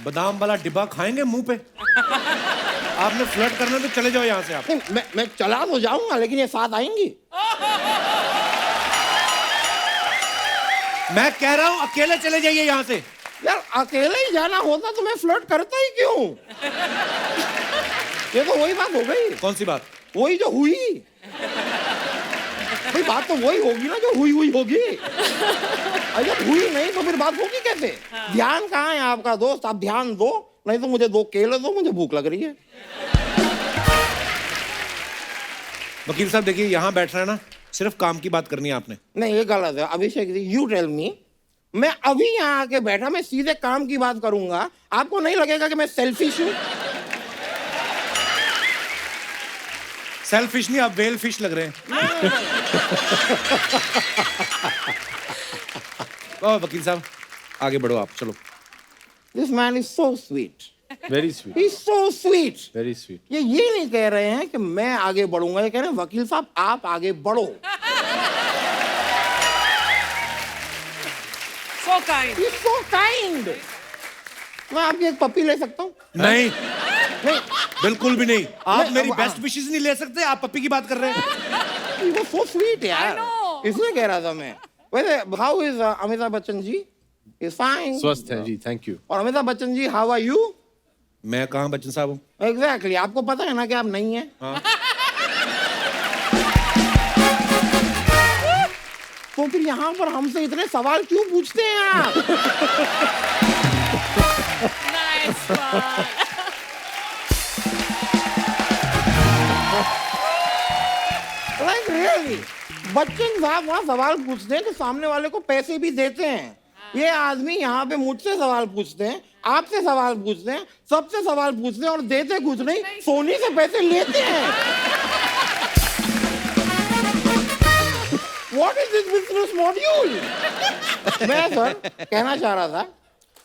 बादाम वाला डिब्बा खाएंगे मुंह पे? आपने फ्लर्ट करना है तो चले जाओ यहाँ से आप। नहीं, मैं चला तो जाऊंगा, लेकिन ये साथ आएंगी। मैं कह रहा हूँ अकेले चले जाइए यहाँ से। यार अकेले ही जाना होता तो मैं फ्लर्ट करता ही क्यों? ये तो वही बात हो गई, कौन सी बात? वही जो हुई। भाई बात तो वही होगी ना जो हुई होगी। अगर हुई नहीं तो फिर बात होगी कैसे? ध्यान कहाँ है आपका दोस्त? आप ध्यान दो, नहीं तो मुझे 2 केले दो, मुझे भूख लग रही है। वकील साहब देखिए, यहाँ बैठना है ना, सिर्फ काम की बात करनी है आपने। नहीं ये गलत है Abhishek ji, you tell me. मैं अभी यहाँ आके बैठा, मैं सीधे काम की बात करूंगा, आपको नहीं लगेगा कि मैं सेल्फिश हूँ? सेल्फिश नहीं, आप वेल फिश लग रहे हैं। वकील साहब आगे बढ़ो आप, चलो। This man is so sweet, very sweet, he is so sweet. Very sweet. ये नहीं कह रहे हैं कि मैं आगे बढ़ूंगा, ये कह रहे हैं वकील साहब आप आगे बढ़ो। So kind. He is so kind. मैं आपकी एक पप्पी ले सकता हूँ? नहीं, नहीं, बिल्कुल भी नहीं। आप नहीं, मेरी अब- बेस्ट विशेस नहीं ले सकते, आप पप्पी की बात कर रहे हैं। he was so sweet यार। I know. इसलिए कह रहा था मैं। वैसे how is Amitabh Bachchan ji? Is fine. स्वस्थ है जी, थैंक यू। और Amitabh Bachchan ji how are you? मैं कहाँ बच्चन साहब हूँ? Exactly, आपको पता है ना कि आप नहीं हैं? हाँ। तो फिर यहाँ पर हमसे इतने सवाल क्यों पूछते हैं आप? Nice one. Like really? Bachchan साहब वहाँ सवाल पूछते हैं कि सामने वाले को पैसे भी देते हैं। ये आदमी यहाँ पे मुझसे सवाल पूछते हैं, आपसे सवाल पूछते हैं, सबसे सवाल पूछते हैं और देते कुछ नहीं, सोनी से पैसे लेते हैं। What is this business module? मैं सर कहना चाह रहा था,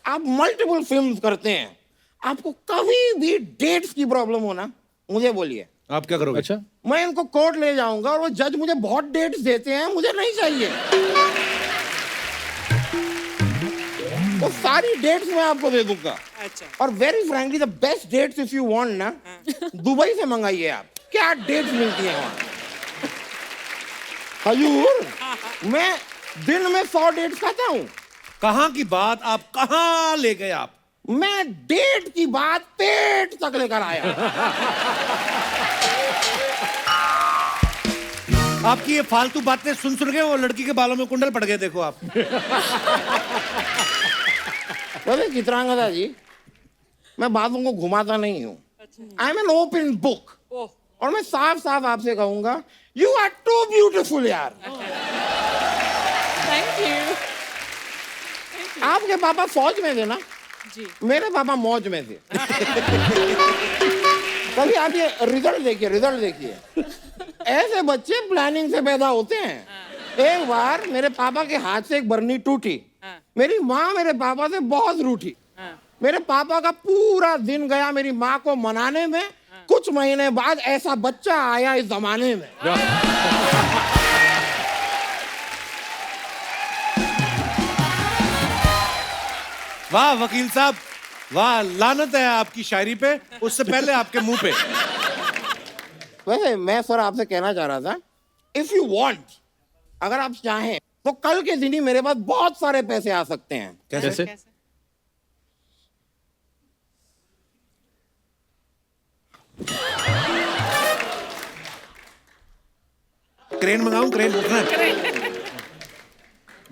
आप मल्टीपल फिल्म्स करते हैं, आपको कभी भी डेट्स की प्रॉब्लम हो ना, मुझे बोलिए, आप क्या करोगे? अच्छा, मैं इनको कोर्ट ले जाऊंगा और वो जज मुझे बहुत डेट्स देते हैं, मुझे नहीं चाहिए। वो सारी डेट्स मैं आपको दे दूंगा। अच्छा। और very frankly the best dates if you want ना, दुबई से मंगाइए आप, क्या डेट्स मिलती हैं वहाँ। हजूर, मैं दिन में 100 डेट्स खाता हूँ। कहाँ की बात, आप कहाँ ले गए आप? मैं डेट की बात पेट तक लेकर आया। आपकी ये फालतू बातें सुन सुन के वो लड़की के बालों में कुंडल पड़ गए, देखो आप। बोले चित्रांगदा जी, मैं बातों को घुमाता नहीं हूँ। I am an open book. Oh, और मैं साफ साफ आपसे कहूंगा, यू आर टू ब्यूटिफुल यार। Thank you. आपके पापा फौज में थे ना? जी। मेरे पापा मौज में थे। कभी आप ये रिजल्ट देखिए, रिजल्ट देखिए। ऐसे बच्चे प्लानिंग से पैदा होते हैं। एक बार मेरे पापा के हाथ से एक बरनी टूटी, मेरी माँ मेरे पापा से बहुत रूठी। मेरे पापा का पूरा दिन गया मेरी माँ को मनाने में। कुछ महीने बाद ऐसा बच्चा आया इस जमाने में। वाह वकील साहब, वाह, लानत है आपकी शायरी पे, उससे पहले आपके मुंह पे। वैसे मैं सर आपसे कहना चाह रहा था, इफ यू वांट, अगर आप चाहें तो कल के दिन ही मेरे पास बहुत सारे पैसे आ सकते हैं। कैसे? क्रेन मंगाऊं, क्रेन उठना है।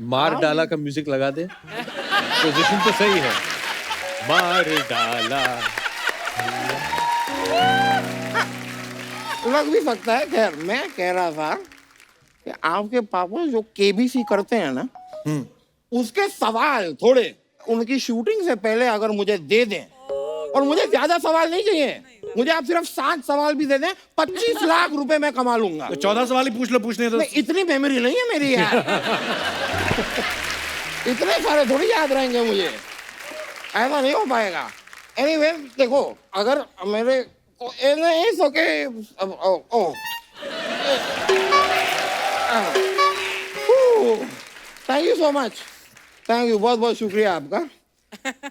मार डाला का म्यूजिक लगा दे, पोजीशन तो सही है। मार डाला लग भी सकता है। खैर मैं कह रहा था कि आपके पापा जो केबीसी करते हैं ना, उसके सवाल थोड़े उनकी शूटिंग से पहले अगर मुझे दे दें, और मुझे ज्यादा सवाल नहीं चाहिए, मुझे आप सिर्फ 7 सवाल भी दे दें, 25 लाख रुपए मैं कमा लूंगा। तो 14 सवाल ही पूछ लो, पूछने तो। नहीं, इतनी मेमोरी नहीं है मेरी यार। इतने सारे थोड़ी याद रहेंगे मुझे, ऐसा नहीं हो पाएगा। एनीवे देखो, अगर मेरे it's okay. Thank you so much, thank you, बहुत बहुत शुक्रिया आपका।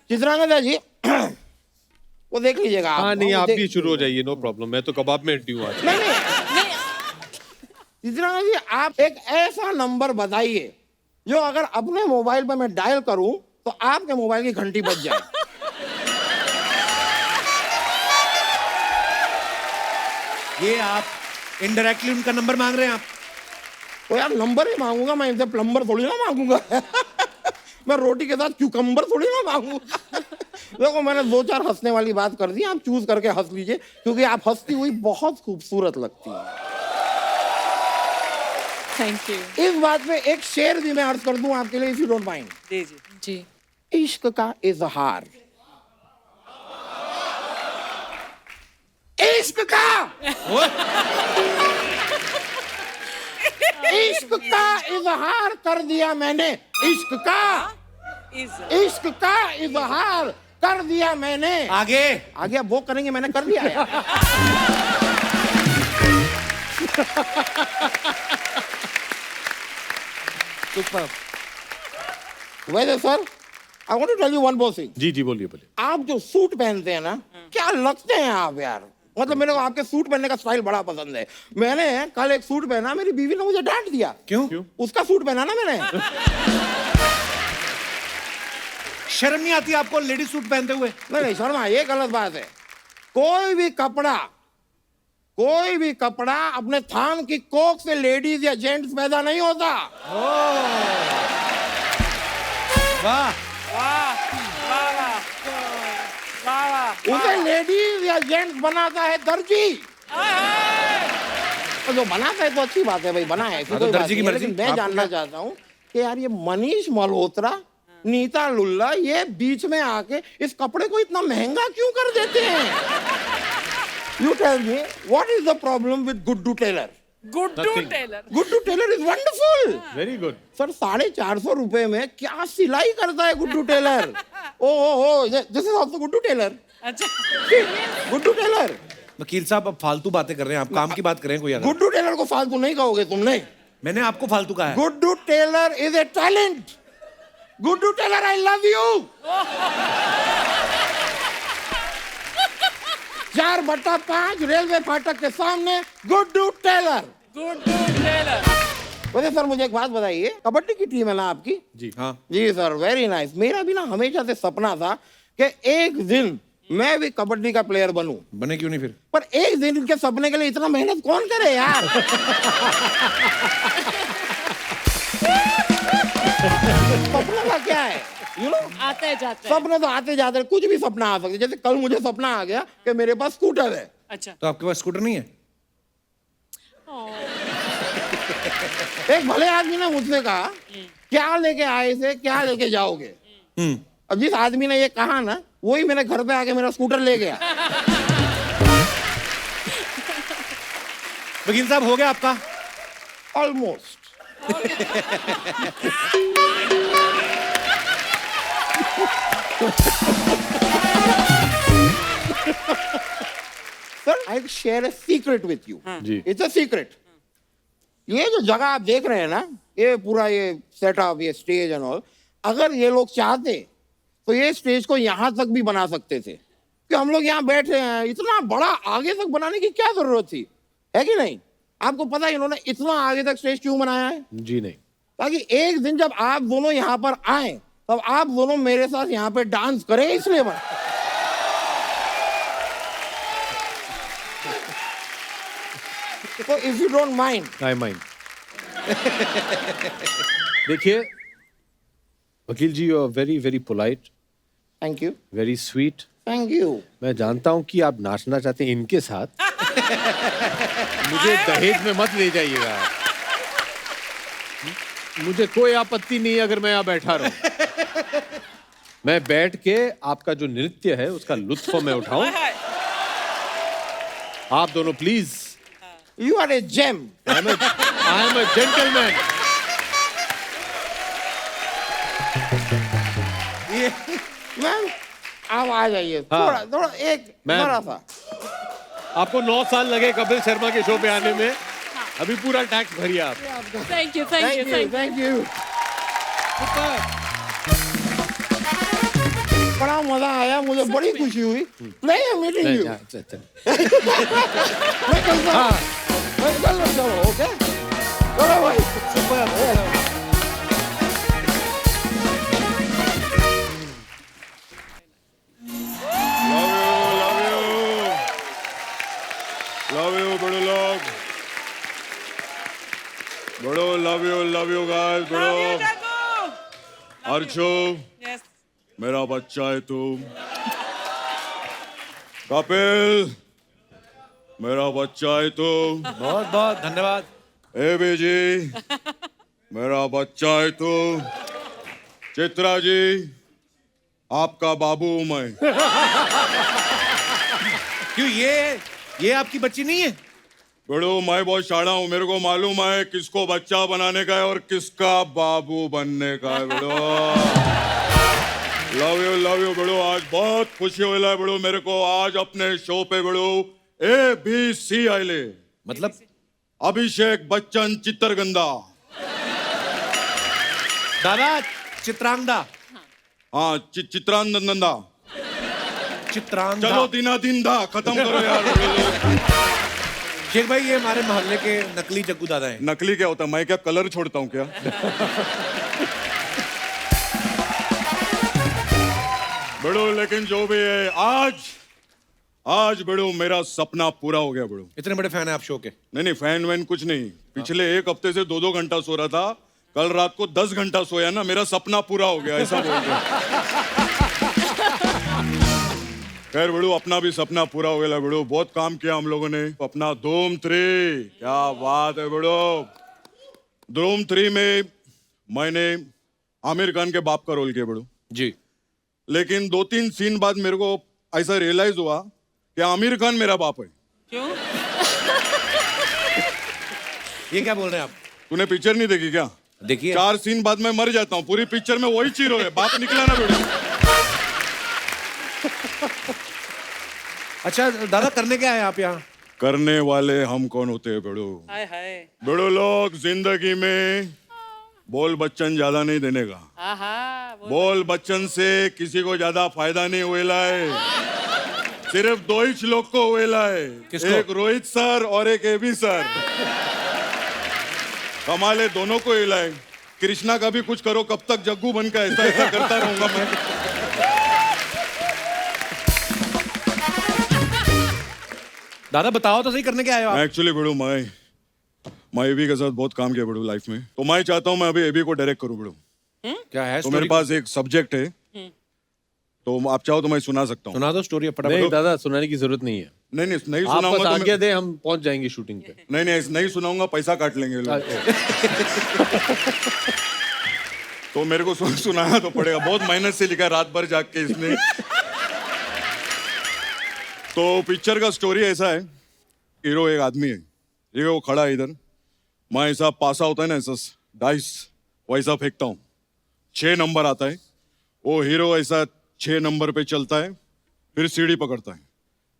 चित्रांगदा जी, वो देख लीजिएगा आप। हाँ नहीं, वो आप देख- भी शुरू हो जाइए, नो प्रॉब्लम। मैं तो कबाब में हड्डी हूँ आज। नहीं नहीं, चित्रांगदा जी, आप एक ऐसा नंबर बताइए जो अगर अपने मोबाइल पर मैं डायल करूं तो आपके मोबाइल की घंटी बज जाए। ये आप इनडायरेक्टली उनका नंबर मांग रहे हैं आप? तो यार नंबर ही मांगूंगा मैं, इनसे प्लम्बर थोड़ी ना मांगूंगा। मैं रोटी के साथ क्यूकम्बर थोड़ी ना मांगूंगा। देखो मैंने 2-4 हंसने वाली बात कर दी, आप चूज करके हंस लीजिए, क्योंकि आप हंसती हुई बहुत खूबसूरत लगती हैं। Thank you. इस बात पे एक शेर भी मैं अर्ज कर दूं आपके लिए, इफ यू डोंट माइंड। जी जी जी। इश्क का इजहार, इश्क का इश्क का इजहार कर दिया मैंने, इश्क का इजहार कर दिया मैंने। आगे आगे अब वो करेंगे, मैंने कर दिया है। वैसे sir, I want to tell you one more thing. जी जी बोलिए बोलिए। आप जो सूट पहनते हैं ना, क्या लगते हैं आप यार। मतलब मेरे को आपके सूट पहनने का स्टाइल बड़ा पसंद है। मैंने कल एक सूट पहना, मेरी बीवी ने मुझे डांट दिया। क्यों? उसका सूट पहना ना मैंने। शर्म नहीं आती आपको लेडी सूट पहनते हुए? नहीं शर्मा, ये गलत बात है। कोई भी कपड़ा अपने थान की कोख से लेडीज या जेंट्स पैदा नहीं होता। वाह, उसे लेडीज या जेंट्स बनाता है दर्जी। तो जो बनाता है तो अच्छी बात है भाई, बना है, हाँ, तो दर्जी की मर्जी। लेकिन मैं आपको जानना चाहता हूँ कि यार ये मनीष मल्होत्रा, नीता लुल्ला, ये बीच में आके इस कपड़े को इतना महंगा क्यों कर देते हैं? You tell me, what is the problem with Guddu Taylor? Guddu Taylor. Guddu Taylor is wonderful. Very good. Sir 450 रुपए में क्या सिलाई करता है Guddu Taylor. Oh this is also Guddu Taylor. अच्छा गुड्डू टेलर। वकील साहब अब फालतू बातें कर रहे हैं आप, काम की बात करें कोई अगर। गुड्डू टेलर को फालतू नहीं कहोगे तुमने। मैंने आपको फालतू कहा है। Guddu Taylor is a talent. Guddu Taylor, I love you. 4/5 railway फाटक के सामने गुड्डू टेलर। गुड्डू टेलर। वैसे सर मुझे एक बात बताइए, कबड्डी की टीम है ना आपकी? जी हाँ। जी सर, वेरी नाइस। मेरा भी ना हमेशा से सपना था कि एक दिन मैं भी कबड्डी का प्लेयर बनूं। बने क्यों नहीं फिर? पर एक दिन के सपने के लिए इतना मेहनत कौन करे यार। सपना का क्या है, यू नो, आता है जाता है। सपने तो आते जाते हैं, कुछ भी सपना आ सकते। जैसे कल मुझे सपना आ गया कि मेरे पास स्कूटर है। अच्छा तो आपके पास स्कूटर नहीं है? एक भले आदमी ने मुझसे कहा क्या लेके आए थे, क्या लेके जाओगे। अब जिस आदमी ने ये कहा ना, वही मेरे घर पे आके मेरा स्कूटर ले गया। वकील साहब हो गया आपका? Almost. Sir I share a secret with you. जी। It's a secret. ये जो जगह आप देख रहे हैं ना, ये पूरा ये सेटअप, ये स्टेज एंड ऑल, अगर ये लोग चाहते तो ये स्टेज को यहाँ तक भी बना सकते थे कि हम लोग यहाँ बैठे हैं। इतना बड़ा आगे तक बनाने की क्या जरूरत थी, है कि नहीं? आपको पता है इन्होंने इतना आगे तक स्टेज क्यों बनाया है? जी नहीं। ताकि एक दिन जब आप दोनों यहाँ पर आए तब आप दोनों मेरे साथ यहाँ पे डांस करें, इसलिए बना। तो if you don't mind. I mind. देखिए वकील जी, you are very very polite, thank you. Very sweet. Thank you. मैं जानता हूं कि आप नाचना चाहते हैं इनके साथ। मुझे दहेज में मत ले जाइएगा। मुझे कोई आपत्ति नहीं है अगर मैं यहाँ बैठा रहूं। मैं बैठ के आपका जो नृत्य है उसका लुत्फ मैं उठाऊं। आप दोनों please. You are a gem. I am a gentleman. Ma'am आप आ जाइए। हाँ। थोड़ा थोड़ा एक मैम। थोड़ा सा। आपको 9 साल लगे कपिल शर्मा के शो पे आने में, अभी पूरा टैक्स भरिए आप। Thank you thank you thank you. Thank you. बड़ा मजा आया, मुझे बड़ी खुशी हुई। नहीं मीटिंग यू। मैं चलता हूँ। मैं चल रहा हूँ। ओके चलो भाई। Super. Love you guys bro. अर्शो Yes. मेरा बच्चा है तू। कपिल मेरा बच्चा है तू। बहुत बहुत धन्यवाद। ए बेजी मेरा बच्चा है तू। चित्रा जी आपका बाबू हूं मैं। क्यों ये आपकी बच्ची नहीं है? बड़ो मैं बहुत शाणा हूं, मेरे को मालूम है किसको बच्चा बनाने का है और किसका बाबू बनने का है बड़ो। लव यू बड़ो। आज बहुत खुशी हो रहा है बड़ो मेरे को। आज अपने शो पे बड़ो ABC आइले, मतलब अभिषेक बच्चन चित्रगंधा। दादा चित्रांगदा। हाँ चित्रानंदा। चित्रांगदा। चलो दिना दिन दा खत्म करो यार। शेख भाई ये हमारे मोहल्ले के नकली जग्गू दादा हैं। नकली क्या होता है? मैं क्या कलर छोड़ता हूँ क्या? बड़ो लेकिन जो भी है आज बड़ो मेरा सपना पूरा हो गया बड़ो। इतने बड़े फैन है आप शो के? नहीं फैन वैन कुछ नहीं। पिछले एक हफ्ते से 2-2 घंटा सो रहा था, कल रात को 10 घंटा सोया ना, मेरा सपना पूरा हो गया ऐसा बोल रहे। खैर बड़ो अपना भी सपना पूरा हो गया बड़ो। बहुत काम किया हम लोगों ने। अपना धूम 3 क्या बात है बड़ो। धूम 3 में मैंने आमिर खान के बाप का रोल किया बड़ो जी। लेकिन 2-3 सीन बाद मेरे को ऐसा रियलाइज हुआ कि आमिर खान मेरा बाप है। क्यों? ये क्या बोल रहे हैं आप? तूने पिक्चर नहीं देखी क्या? देखिए 4 सीन बाद मैं मर जाता हूँ, पूरी पिक्चर में वही चीरो है, बाप निकला ना बेटे। अच्छा दादा करने क्या है आप यहाँ? करने वाले हम कौन होते हैं बड़ो? हाय हाय। बड़ो लोग जिंदगी में बोल बच्चन ज्यादा नहीं देने का। आहा। बोल बच्चन से किसी को ज्यादा फायदा नहीं हुएला है। सिर्फ 2 ही लोग को हुएला है। किसको? एक रोहित सर और एक AB सर। कमाले दोनों को हुएला है। कृष्णा का भी कुछ करो, कब तक जग्गू बन का ऐसा करता रहूंगा मैं। दादा बताओ तो सही करने क्या आए हो आप? एक्चुअली बड़ू मैं AB के साथ बहुत काम किया बड़ू लाइफ में, तो मैं चाहता हूँ मैं अभी AB को डायरेक्ट करूँ बड़ू। क्या है तो मेरे पास एक सब्जेक्ट है, तो आप चाहो तो मैं सुना सकता हूँ। सुना दो स्टोरी नहीं फटाफट। दादा सुनाने की जरूरत नहीं है। नहीं आप सुनाऊंगा बस तो आज्ञा दे, हम पहुंच जाएंगे शूटिंग पे। नहीं सुनाऊंगा, पैसा काट लेंगे ये लोग। तो मेरे को सुनाना तो पड़ेगा। बहुत मेहनत से लिखा है, रात भर जाग के इसने। तो पिक्चर का स्टोरी ऐसा है, हीरो एक आदमी है, ये वो खड़ा है इधर, मैं ऐसा पासा होता है ना ऐसा डाइस वैसा फेंकता हूँ, 6 नंबर आता है, वो हीरो ऐसा 6 नंबर पे चलता है, फिर सीढ़ी पकड़ता है,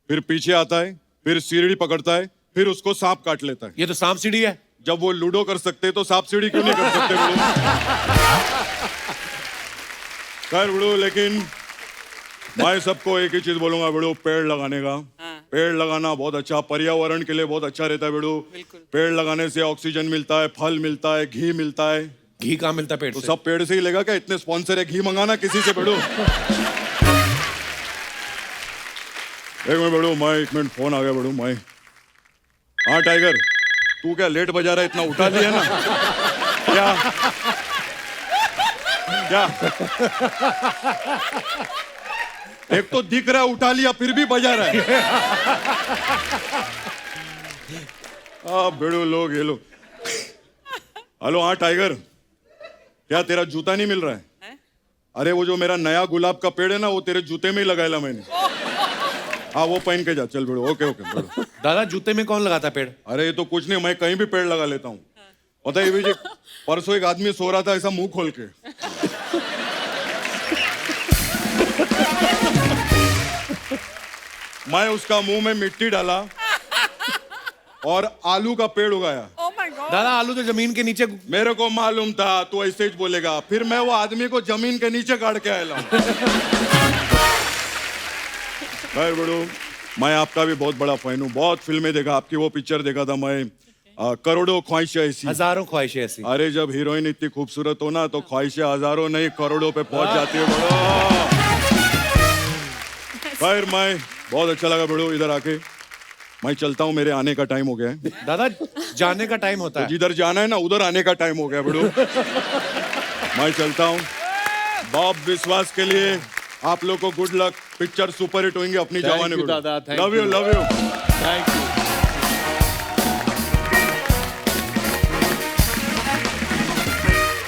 फिर पीछे आता है, फिर सीढ़ी पकड़ता है, फिर उसको सांप काट लेता है। ये तो सांप सीढ़ी है। जब वो लूडो कर सकते तो सांप सीढ़ी क्यों नहीं कर सकते बड़ू? खैर बड़ू लेकिन मैं सबको एक ही चीज बोलूंगा बड़ू, पेड़ लगाने का। पेड़ लगाना बहुत अच्छा, पर्यावरण के लिए बहुत अच्छा रहता है बड़ू। पेड़ लगाने से ऑक्सीजन मिलता है, फल मिलता है, घी मिलता है। घी कहाँ मिलता है पेड़ तो से? सब पेड़ से ही लेगा क्या? इतने स्पॉन्सर है, घी मंगाना किसी से बड़ू। एक मिनट बड़ू, मैं 1 मिनट फोन आ गया बड़ू। मैं हाँ टाइगर, तू क्या लेट बजा रहा है? इतना उठा लिया ना क्या? क्या एक तो दिख रहा है उठा लिया, फिर भी बजा रहा है। बेड़ो लोग ये लोग। हेलो हाँ टाइगर, क्या तेरा जूता नहीं मिल रहा है? अरे वो जो मेरा नया गुलाब का पेड़ है ना, वो तेरे जूते में ही लगाया मैंने। हाँ वो पहन के जा, चल बेड़ो। ओके बेड़ो। दादा जूते में कौन लगाता है पेड़? अरे ये तो कुछ नहीं, मैं कहीं भी पेड़ लगा लेता हूँ। पता है जी, परसों एक आदमी सो रहा था ऐसा मुंह खोल के, मैं उसका मुंह में मिट्टी डाला और आलू का पेड़ उगाया। Oh my God. दादा आलू तो जमीन के नीचे। मेरे को मालूम था तू ऐसे ही बोलेगा, फिर मैं वो आदमी को जमीन के नीचे गाड़ के आया। भाई बड़ू, मैं आपका भी बहुत बड़ा फैन हूँ, बहुत फिल्में देखा आपकी। वो पिक्चर देखा था मैं, करोड़ों ख्वाहिशें ऐसी। हजारों ख्वाहिशें ऐसी। अरे जब हीरोइन इतनी खूबसूरत हो ना, तो ख्वाहिशें हजारों नहीं करोड़ों पे पहुंच जाती है बड़ो। खैर मैं बहुत अच्छा लगा बड़ो इधर आके। मैं चलता हूँ, मेरे आने का टाइम हो गया है। दादा जाने का टाइम होता है। जिधर जाना है ना उधर आने का टाइम हो गया बड़ू। मैं चलता हूँ। बॉब विश्वास के लिए आप लोग को good luck. Picture super hit होंगे अपनी जवानी में। दादा, thank love you, you. Love you. Thank you.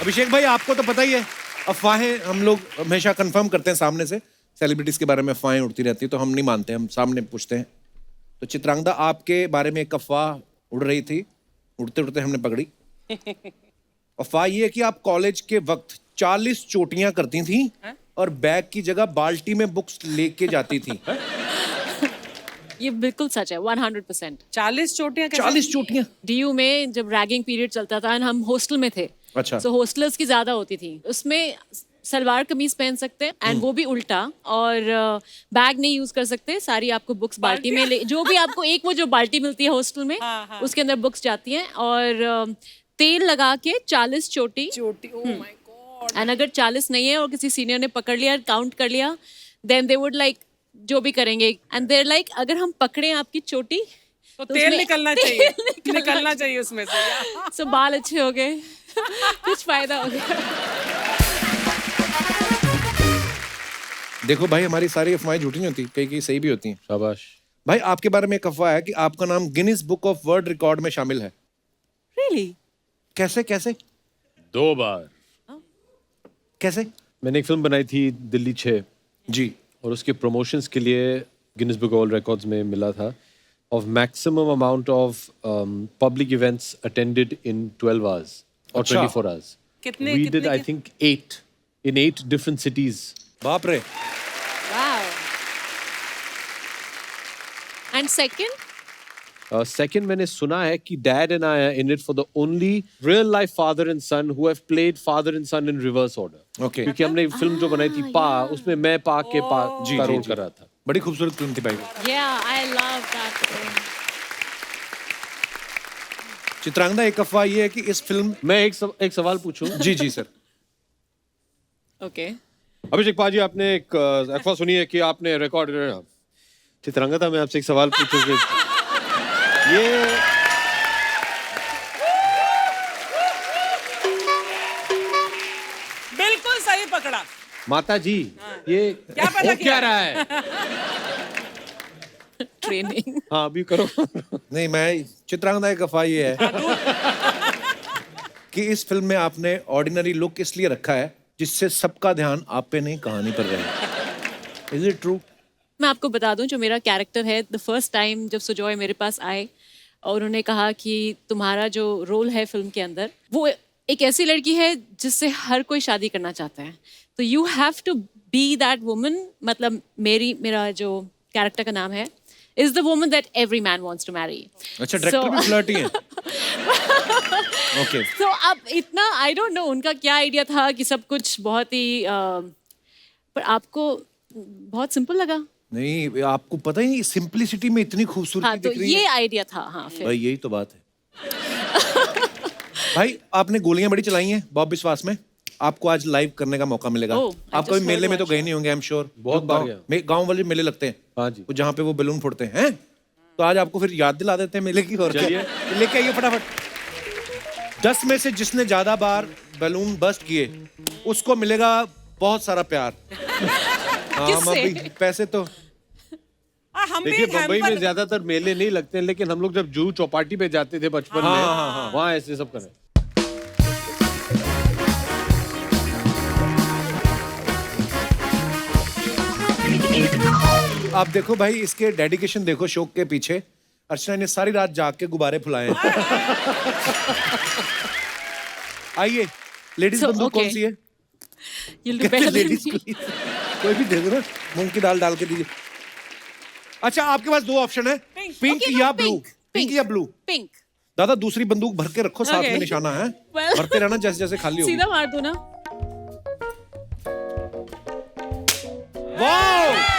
Abhishek भाई आपको तो पता ही है, अफवाहें हम लोग हमेशा कंफर्म करते हैं सामने से। सेलिब्रिटीज के बारे में अफवाहें उड़ती रहती है तो हम नहीं मानते, हम सामने पूछते हैं। तो चित्रांगदा, आपके बारे में एक अफवाह उड़ रही थी, उड़ते उड़ते हमने पकड़ी। अफवाह ये है कि आप कॉलेज के वक्त 40 चोटियां करती थी और बैग की जगह बाल्टी में बुक्स लेके जाती थी। ये बिल्कुल सच है, 100%। 40 चोटियां कैसे? 40 चोटियां। डीयू में जब रैगिंग पीरियड चलता था हम हॉस्टल में थे, अच्छा। तो हॉस्टलर्स की ज्यादा होती थी, उसमें सलवार कमीज पहन सकते हैं एंड वो भी उल्टा, और बैग नहीं यूज कर सकते, सारी आपको बुक्स बाल्टी में ले, जो भी आपको एक वो जो बाल्टी मिलती है हॉस्टल में, उसके अंदर बुक्स जाती हैं, और तेल लगा के 40 चोटी। Oh my God. एंड अगर 40 नहीं है और किसी सीनियर ने पकड़ लिया, काउंट कर लिया, देन दे वुड लाइक जो भी करेंगे, एंड देयर लाइक अगर हम पकड़े आपकी चोटी तो तेल निकलना चाहिए, निकलना चाहिए उसमें से। सो बाल अच्छे हो गए, कुछ फायदा हो गया। देखो भाई, हमारी सारी अफवाहें झूठी नहीं होती, कई कई सही भी होती हैं। शाबाश। भाई आपके बारे में एक अफवाह है कि आपका नाम Guinness book of world record में शामिल है। Really? कैसे कैसे 2 बार। कैसे? मैंने एक फिल्म बनाई थी दिल्ली 6, जी। और उसके प्रमोशंस के लिए गिनीज बुक वर्ल्ड रिकॉर्ड्स में मिला था of maximum amount of public events attended in 12 hours और अच्छा। 24 आवर्स। कितने We कितने did, I think, 8 in 8 different cities. बाप रे। Wow. And second? Second, मैंने सुना है कि Dad and I are in it for the only real life father and son who have played father and son in reverse order. Okay. क्योंकि हमने film जो बनाई थी पा, उसमें मैं पा के पा जी, का जी, रोल जी। कर रहा था। बड़ी खूबसूरत फिल्म थी भाई। Yeah, I love that film. Chitrangada, एक अफवाह ये है कि इस फिल्म मैं एक सवाल पूछूं? जी जी सर। Okay. अभिषेक पाजी, आपने एक अफवाह सुनी है कि आपने रिकॉर्ड। चित्रांगदा, मैं आपसे एक सवाल पूछूं कि ये बिल्कुल सही पकड़ा। माता जी, ये क्या पता हो किया? क्या रहा है? Training. हाँ, अभी करो। नहीं, मैं चित्रांगदा, एक अफवाह ये है कि इस फिल्म में आपने ऑर्डिनरी लुक इसलिए रखा है जिससे सबका ध्यान आप पे नहीं, कहानी पर रहे। Is it true? मैं आपको बता दूं, जो मेरा कैरेक्टर है, द फर्स्ट टाइम जब सुजॉय मेरे पास आए और उन्होंने कहा कि तुम्हारा जो रोल है फिल्म के अंदर, वो एक ऐसी लड़की है जिससे हर कोई शादी करना चाहता है, तो you have to be that woman. मतलब मेरा जो कैरेक्टर का नाम है is the woman that every man wants to marry. अच्छा, डायरेक्टर भी फ्लर्टी है। ओके। तो अब इतना आई डोंट नो उनका क्या आइडिया था कि सब कुछ बहुत ही पर आपको बहुत सिंपल लगा। नहीं, आपको पता ही नहीं, सिंपलिसिटी में इतनी खूबसूरती हाँ, तो दिख रही ये है। आइडिया था। हाँ, फिर भाई यही तो बात है। भाई आपने गोलियां बड़ी चलाई हैं बॉब विश्वास में, आपको आज लाइव करने का मौका मिलेगा। Oh, I आप कभी just मेले heard में तो one. गए नहीं होंगे, आई एम श्योर। बहुत बार गया। गांव वाले मेले लगते हैं। हाँ जी। वो जहाँ पे वो बैलून फोड़ते हैं। तो आज आपको फिर याद दिला देते हैं मेले की। और चलिए। लेके आइए फटाफट। 10 में से जिसने ज्यादा बार बैलून बस्ट किए उसको मिलेगा बहुत सारा प्यार। हाँ, किससे? अभी पैसे तो हम भी देखिए, एक बम्बई में हैम्पर- ज्यादातर मेले नहीं लगते हैं, लेकिन हम लोग जब जूहू चौपाटी पे जाते थे बचपन में, वहाँ ऐसे सब करें। आप देखो भाई, इसके डेडिकेशन देखो शौक के पीछे। अर्चना ने सारी रात जाग के गुब्बारे फुलाए हैं। आइए, लेडीज So, बंदूक कौन okay. सी है? You'll do better than ladies me. कोई भी दे दो ना, मूंग की दाल डाल के दीजिए। अच्छा, आपके पास 2 ऑप्शन है, पिंक Okay, या no, blue. pink, pink pink. या ब्लू। पिंक। दादा दूसरी बंदूक भर के रखो, साथ Okay. में निशाना है। Well. भरते रहना जैसे जैसे खाली होगी। सीधा मार दो ना। वाह!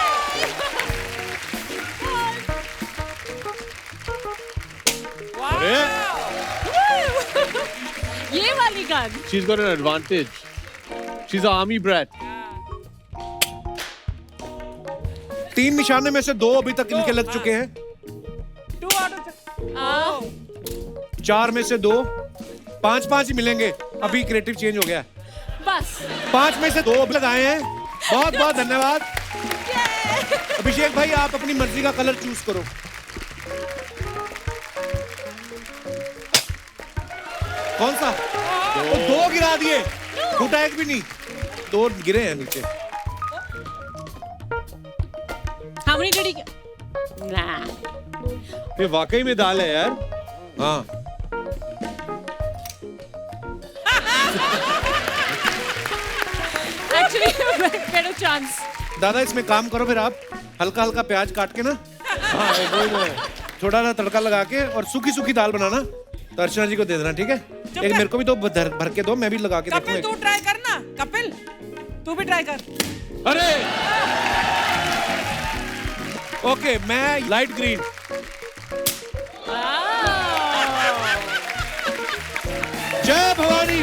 ये वाली gun. She's got an advantage. She's an army brat. 3 निशाने में से 2 अभी तक इनके लग चुके हैं। 2 4 में से 2, 5 ही मिलेंगे। अभी क्रिएटिव चेंज हो गया है। बस 5 में से 2 लगाए हैं। बहुत बहुत धन्यवाद। अभिषेक भाई आप अपनी मर्जी का कलर चूज करो। कौन सा? 2 गिरा दिए, फूटा एक भी नहीं, 2 गिरे हैं नीचे। How many did he? Nah. ये वाकई में दाल है यार। हाँ Actually, better chance. दादा इसमें काम करो फिर आप, हल्का हल्का प्याज काट के ना, हाँ थोड़ा ना तड़का लगा के और सूखी सूखी दाल बनाना, तो अर्चना जी को दे देना, ठीक है? एक मेरे को भी तो भर के दो, मैं भी लगा के कपिल देखूं। तू ट्राई करना, कपिल तू भी ट्राई कर। अरे ओके, मैं लाइट ग्रीन। जय भवानी।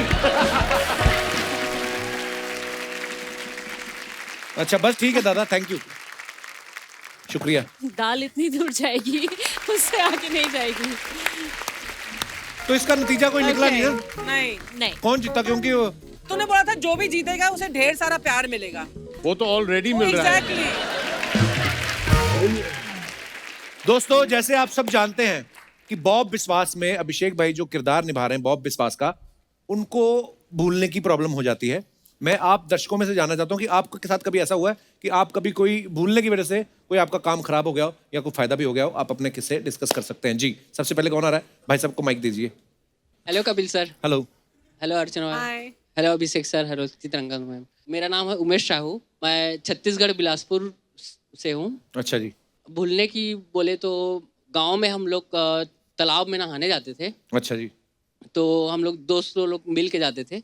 अच्छा बस ठीक है दादा, थैंक यू, शुक्रिया। दाल इतनी दूर जाएगी, उससे आगे नहीं जाएगी। तो इसका नतीजा कोई निकला नहीं ना? नहीं नहीं। कौन जीता? क्योंकि तूने बोला था जो भी जीतेगा उसे ढेर सारा प्यार मिलेगा। वो तो ऑलरेडी मिल रहा है। Exactly. दोस्तों जैसे आप सब जानते हैं कि बॉब बिस्वास में अभिषेक भाई जो किरदार निभा रहे हैं बॉब बिस्वास का, उनको भूलने की प्रॉब्लम हो जाती है। मैं आप दर्शकों में से जानना चाहता हूं कि आपके साथ कभी ऐसा हुआ है कि आप कभी कोई भूलने की वजह से कोई आपका काम खराब हो गया हो या कोई फायदा भी हो गया हो? आप अपने किस्से डिस्कस कर सकते हैं। जी सबसे पहले कौन आ रहा है? भाई सबको माइक दीजिए। Hello Kapil sir. Hello. Hello Archana ma'am. Hi. Hello Abhishek sir. Hello Chitrangada ma'am. मेरा नाम है उमेश साहू, मैं छत्तीसगढ़ बिलासपुर से हूँ। अच्छा जी। भूलने की बोले तो गांव में हम लोग तालाब में नहाने जाते थे, अच्छा जी। तो हम लोग दोस्त लोग मिल के जाते थे,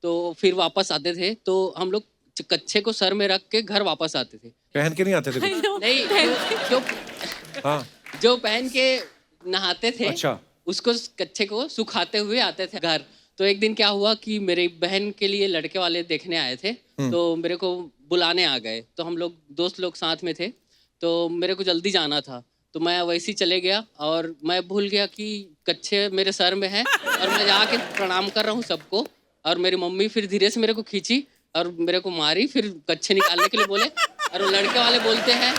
तो फिर वापस आते थे तो हम लोग कच्छे को सर में रख के घर वापस आते थे। पहन के नहीं आते थे? नहीं, जो हाँ जो पहन के नहाते थे, अच्छा। उसको कच्छे को सुखाते हुए आते थे घर। तो एक दिन क्या हुआ कि मेरी बहन के लिए लड़के वाले देखने आए थे, तो मेरे को बुलाने आ गए। तो हम लोग दोस्त लोग साथ में थे, तो मेरे को जल्दी जाना था, तो मैं वैसे ही चले गया और मैं भूल गया कि कच्छे मेरे सर में है, और मैं जाके प्रणाम कर रहा हूँ सबको, और मेरी मम्मी फिर धीरे से मेरे को खींची और मेरे को मारी, फिर कच्छे निकालने के लिए बोले, और वो लड़के वाले बोलते हैं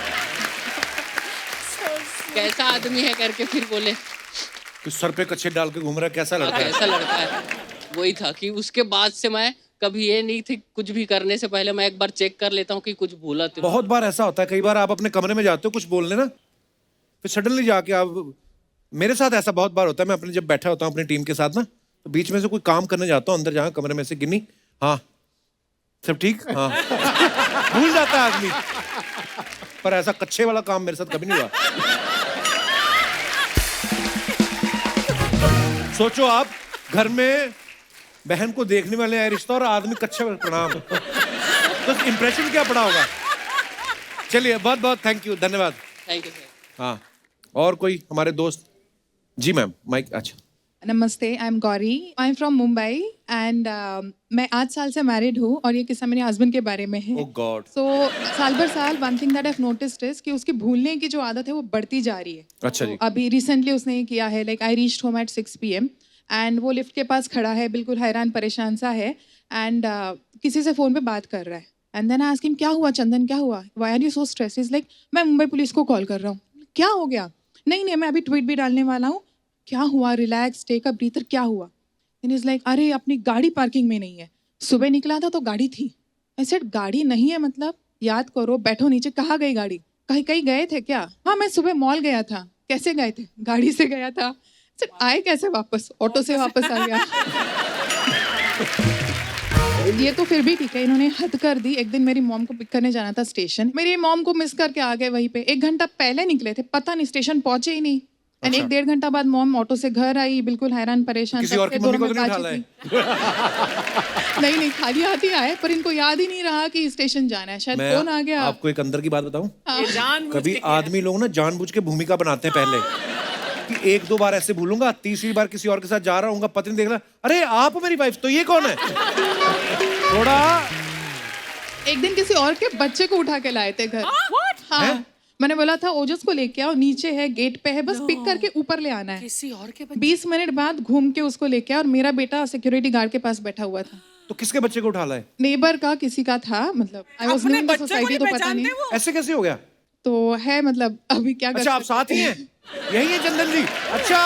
कैसा आदमी है करके, फिर बोले कि सर पे कच्छे डाल के घूम रहा है, कैसा लड़का है? ऐसा लड़का है। वही था कि उसके बाद से मैं कभी ये नहीं थी, कुछ भी करने से पहले मैं एक बार चेक कर लेता हूँ कि कुछ भूला तो। बहुत बार ऐसा होता है, कई बार आप अपने कमरे में जाते हो कुछ बोलने ना, फिर सडनली जाके आप, मेरे साथ ऐसा बहुत बार होता है, मैं अपने जब बैठा होता हूँ अपनी टीम के साथ ना, तो बीच में से कोई काम करने जाता हूँ अंदर, जहाँ कमरे में से गिन्नी, हाँ सब ठीक, हाँ भूल जाता है आदमी। पर ऐसा कच्छे वाला काम मेरे साथ कभी नहीं हुआ। सोचो आप घर में बहन को देखने वाले आए रिश्ता और आदमी कच्छे वाले, प्रणाम, तो इंप्रेशन क्या पड़ा होगा? चलिए बहुत बहुत थैंक यू, धन्यवाद। Thank you sir. हाँ और कोई हमारे दोस्त? जी मैम माइक। अच्छा नमस्ते, I am Gauri, I am from Mumbai and मैं 8 साल से मैरिड हूँ और ये किस्सा मेरे हस्बैंड के बारे में है। ओह गॉड। सो साल भर साल one thing that I have noticed is कि उसकी भूलने की जो आदत है वो बढ़ती जा रही है। अच्छा जी। अभी रिसेंटली उसने ये किया है, like I reached home at 6 PM and वो लिफ्ट के पास खड़ा है, बिल्कुल हैरान परेशान सा है, एंड किसी से फ़ोन पे बात कर रहा है। And then I ask him क्या हुआ चंदन, क्या हुआ, why are you so stressed? Is like मैं मुंबई पुलिस को कॉल कर रहा हूँ। क्या हो गया? नहीं मैं अभी ट्वीट भी डालने वाला हूँ। क्या हुआ? रिलैक्स, टेक अ ब्रीथर, क्या हुआ? देन इज लाइक अरे अपनी गाड़ी पार्किंग में नहीं है, सुबह निकला था तो गाड़ी थी। आई सेड गाड़ी नहीं है मतलब? याद करो, बैठो नीचे, कहाँ गई गाड़ी? कहीं कहीं गए थे क्या? हाँ मैं सुबह मॉल गया था। कैसे गए थे? गाड़ी से गया था। सर आए कैसे वापस? ऑटो से वापस आ गया। ये तो फिर भी ठीक है, इन्होंने हद कर दी। एक दिन मेरी मॉम को पिक करने जाना था स्टेशन, मेरी मॉम को मिस करके आ गए वहीं पे। 1 घंटा पहले निकले थे, पता नहीं स्टेशन पहुंचे ही नहीं। एंड 1-1.5 घंटा बाद मॉम ऑटो से घर आई, बिल्कुल हैरान परेशान। किसी और की मम्मी को तो नहीं उठा लाए? नहीं खाली हाथ ही आए, पर इनको याद ही नहीं रहा कि स्टेशन जाना है, शायद फोन आ गया। आपको एक अंदर की बात बताऊं, जानबूझ कभी के आदमी लोग ना जानबूझ के भूमिका बनाते हैं पहले, कि 1-2 बार ऐसे भूलूंगा, तीसरी बार किसी और के साथ जा रहा हूँ, पत्नी देख रहा, अरे आप मेरी वाइफ, तो ये कौन है? थोड़ा एक दिन किसी और के बच्चे को उठा के लाए थे घर। हाँ मैंने बोला था ओजस को लेके आओ, नीचे है, गेट पे है, बस पिक करके ऊपर ले आना है। किसी और के 20 मिनट बाद घूम के उसको लेके आया और मेरा बेटा सिक्योरिटी गार्ड के पास बैठा हुआ था। तो किसके बच्चे को उठा लाए? नेबर का किसी का था, मतलब I was new in the society, तो पता नहीं ऐसे कैसे हो गया? तो है, मतलब अभी क्या कर अच्छा, आप साथ ही हैं? यही है चंदन जी? अच्छा,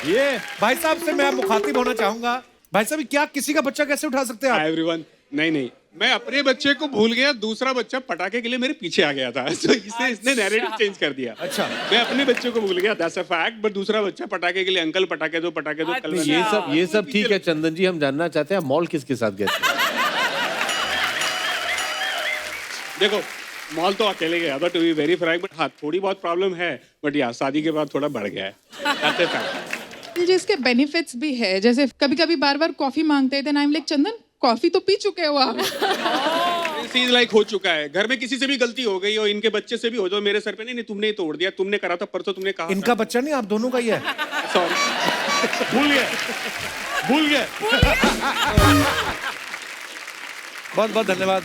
ये भाई साहब से मैं मुखातिब होना चाहूंगा। भाई साहब, क्या किसी का बच्चा कैसे उठा सकते हैं आप? एवरीवन, नहीं, मैं अपने बच्चे को भूल गया, दूसरा बच्चा पटाखे के लिए मेरे पीछे आ गया था, तो इसने नैरेटिव चेंज कर दिया। अच्छा, मैं अपने बच्चे को भूल गया, दैट्स अ फैक्ट, बट दूसरा बच्चा पटाखे के लिए, अंकल पटाखे दो कल। ये सब ठीक है चंदन जी, हम जानना चाहते हैं मॉल किसके साथ गए थे? देखो, मॉल तो अकेले गया था, to be very frank, but हाँ थोड़ी बहुत प्रॉब्लम है, बट या शादी के बाद थोड़ा बढ़ गया है, दैट्स अ फैक्ट। जिसके बेनिफिट्स भी है, जैसे कभी कभी बार बार कॉफी मांगते हैं, I am like Chandan coffee तो पी चुके हो आप। चीज लाइक हो चुका है, घर में किसी से भी गलती हो गई और इनके बच्चे से भी हो जाए, मेरे सर पे नहीं तुमने ही तोड़ दिया, तुमने करा था परसों, तुमने कहा इनका बच्चा नहीं, आप दोनों का ही है। सॉरी, भूल गए। बहुत बहुत धन्यवाद।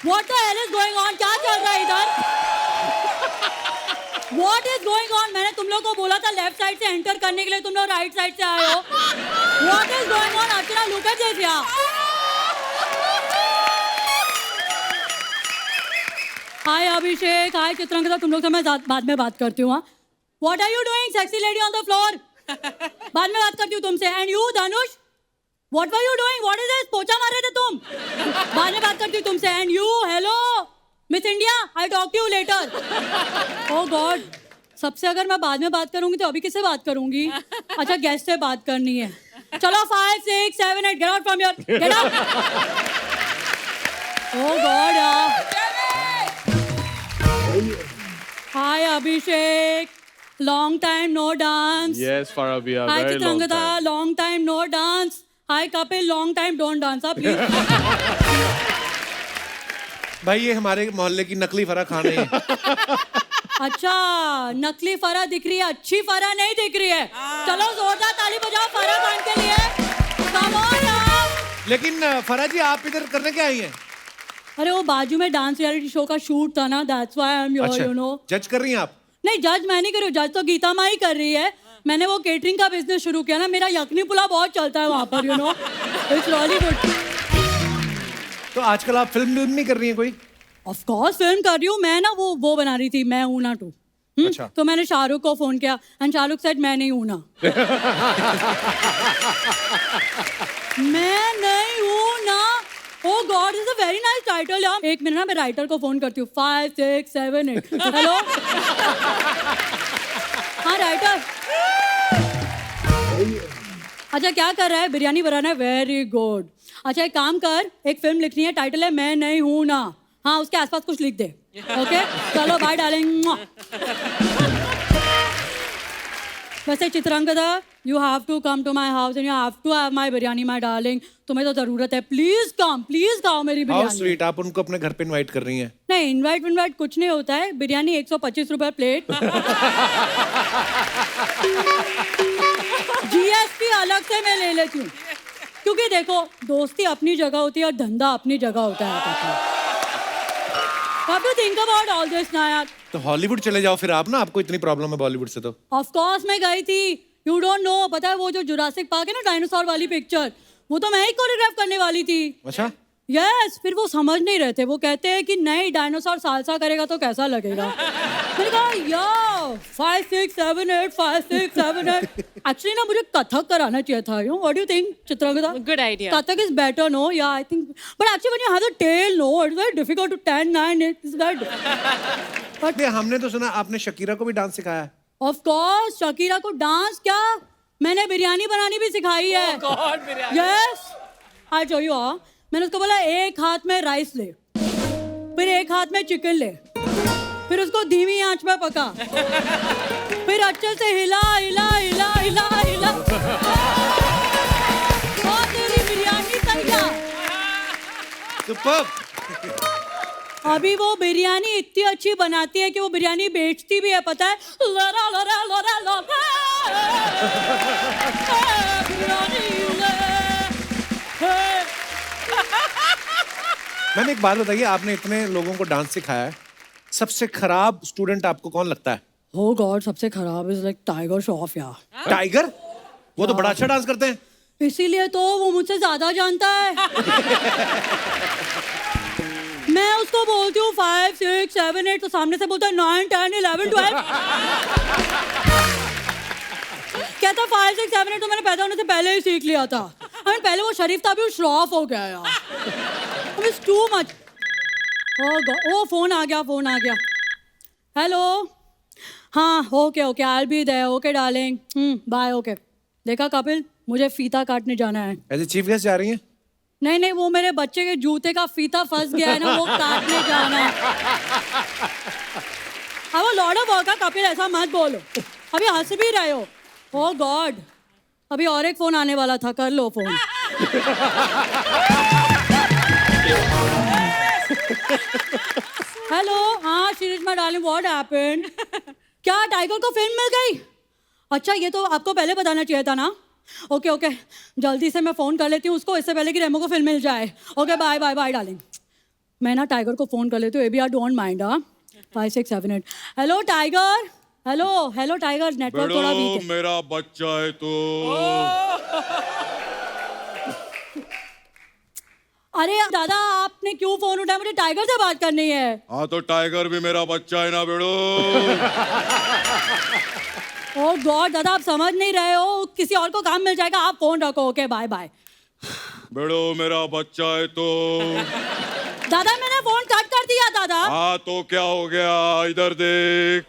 What the hell is going on? क्या चल रहा है इधर? What is going on? मैंने तुम लोग को बोला था लेफ्ट साइड से एंटर करने के लिए, तुम लोग राइट साइड से आए हो। What is going on? Archana, look at this यार। हाय अभिषेक, हाय चित्रांगदा, तुम लोग से मैं बाद में बात करती हूँ। What are you doing, sexy lady on the floor? बाद में बात करती हूँ तुमसे। And you, Dhanush? What were you doing? What is this? पोछा मार रहे थे तुम? बाद में बात करती हूँ तुमसे। And you, hello, Miss India, I'll talk to you later. Oh God, सबसे अगर मैं बाद में बात करूँगी तो अभी किससे बात करूँगी? अच्छा, गेस्ट से बात करनी है। चलो 5, 6, 7, 8, get out from here, get out. Oh God, यार। Hi Abhishek, long time no dance. Yes, Farabia, Hi very long Chitrangada, time. long time no dance. Hi Kapil, long time don't dance, please. भाई ये हमारे मोहल्ले की नकली फरा खान है। अच्छा, नकली फरा दिख रही है, अच्छी फरा नहीं दिख रही है। चलो जोरदार ताली बजाओ फरा खान के लिए। Come on यार। लेकिन फरा जी, आप इधर करने क्या आई हैं? अरे वो बाजू में डांस रियलिटी शो का शूट था ना, that's why I'm here, you know. जज कर रही हैं आप? नहीं, जज मैं नहीं कर रही हूँ, जज तो गीता माँ ही कर रही है। मैंने वो केटरिंग का बिजनेस शुरू किया ना, मेरा यखनी पुलाव बहुत चलता है वहाँ पर, you know. It's really good. तो आजकल आप फिल्म नहीं कर रही हैं कोई? Of course फिल्म कर रही हूँ मैं ना, वो बना रही थी, मैं हूँ ना 2। अच्छा। तो मैंने शाहरुख को फोन किया एंड शाहरुख सेड मैं नहीं हूँ ना। मैं नहीं हूँ ना। Oh God, this is a very nice title यार। एक मिनट ना, मैं राइटर को फोन करती हूँ। 5, 6, 7, 8। हेलो। हाँ राइटर। अच्छा क्या कर रहा है? बिरयानी बनाना है, वेरी गुड। अच्छा एक काम कर, एक फिल्म लिखनी है, टाइटल है मैं नहीं हूँ ना। हाँ उसके आसपास कुछ लिख दे। ओके चलो बाय डार्लिंग। वैसे Chitrangada, you have to come to my house and you have to have my biryani my darling. तुम्हें तो जरूरत है, प्लीज कम, प्लीज खाओ मेरी हाउ बिरयानी। स्वीट, आप उनको अपने घर पे इनवाइट कर रही हैं। नहीं इनवाइट कुछ नहीं होता है, बिरयानी 125 रुपए प्लेट। GST अलग से मैं ले लेती हूँ, क्योंकि देखो दोस्ती अपनी जगह होती है और धंधा अपनी जगह होता है। What do you think about all this ना यार? तो हॉलीवुड चले जाओ फिर आप ना, आपको इतनी प्रॉब्लम है बॉलीवुड से तो। Of course मैं गई थी, you don't know, पता है वो जो जुरासिक पार्क है ना, डायनासोर वाली पिक्चर, वो तो मैं ही कोरियोग्राफ करने वाली थी। अच्छा। यस, फिर वो समझ नहीं रहे थे, वो कहते हैं कि नहीं डायनासोर सालसा करेगा तो कैसा लगेगा। मैंने कहा या 5, 6, 7, 8, 5, 6, 7, 8। एक्चुअली ना मुझे कथक कराना चाहिए था। You what do you think Chitrangada? Good idea. Kathak is better no? या I think, but actually when you have the tail no, it's very difficult to 10, 9, 8 is that. But हमने तो सुना आपने शकीरा को भी डांस सिखाया है। ऑफ कोर्स, शकीरा को डांस क्या, मैंने बिरयानी बनानी भी सिखाई है। God, biryani. Yes, I show you. मैंने उसको बोला एक हाथ में राइस ले, फिर एक हाथ में चिकन ले, फिर उसको धीमी आंच पे पका, फिर अच्छे से हिला हिला हिला हिला हिला, और तेरी बिरयानी तैयार। सुपर्ब। अभी वो बिरयानी इतनी अच्छी बनाती है कि वो बिरयानी बेचती भी है, पता है? लरा लरा लरा लरा बिरयानी ले। मैम एक बात बताइए, आपने इतने लोगों को डांस सिखाया है, सबसे खराब स्टूडेंट आपको कौन लगता है? Oh God, सबसे खराब इज लाइक टाइगर श्रॉफ यार. टाइगर? वो तो बड़ा अच्छा डांस करते हैं. इसीलिए तो वो मुझसे ज्यादा जानता है. मैं उसको बोलती हूँ 5, 6, 7, 8 तो सामने से बोलता है 9, 10, 11, 12. कहता 5, 6, 7, 8 तो मैंने पैदा होने से पहले ही सीख लिया था. पहले वो शरीफ था, अभी वो श्रॉफ हो गया यार. It's too much. Oh phone आ गया. हेलो. हाँ okay I will be there. Okay darling. Bye. Okay. देखा कपिल, मुझे फीता काटने जाना है. एज ए चीफ गेस्ट जा रही हैं? नहीं वो मेरे बच्चे के जूते का फीता फंस गया है ना, वो काटने जाना है. अब वो लॉर्ड ऑफ वर्क. कपिल ऐसा मत बोलो, अभी हंस भी रहे हो. ओह गॉड, अभी और एक फोन आने वाला था, कर लो फोन. हेलो. हाँ श्रीरिश्मा डार्लिंग, व्हाट हैपेंड? क्या टाइगर को फिल्म मिल गई? अच्छा, ये तो आपको पहले बताना चाहिए था ना. ओके जल्दी से मैं फ़ोन कर लेती हूँ उसको, इससे पहले कि रेमो को फिल्म मिल जाए. Okay bye darling. मैं ना टाइगर को फ़ोन कर लेती हूँ, ABR don't mind. 5, 6, 7, 8. Hello Tiger. Hello Tiger, network थोड़ा वीक है. मेरा बच्चा है तो. अरे दादा, आपने क्यों फोन उठाया? मुझे टाइगर से बात करनी है. हाँ तो टाइगर भी मेरा बच्चा है ना बेड़ो. ओह गॉड दादा, आप समझ नहीं रहे हो, किसी और को काम मिल जाएगा. आप फोन रखो. Okay bye. बेड़ो मेरा बच्चा है तो. दादा मैंने फोन कट कर दिया दादा. हाँ तो क्या हो गया, इधर देख.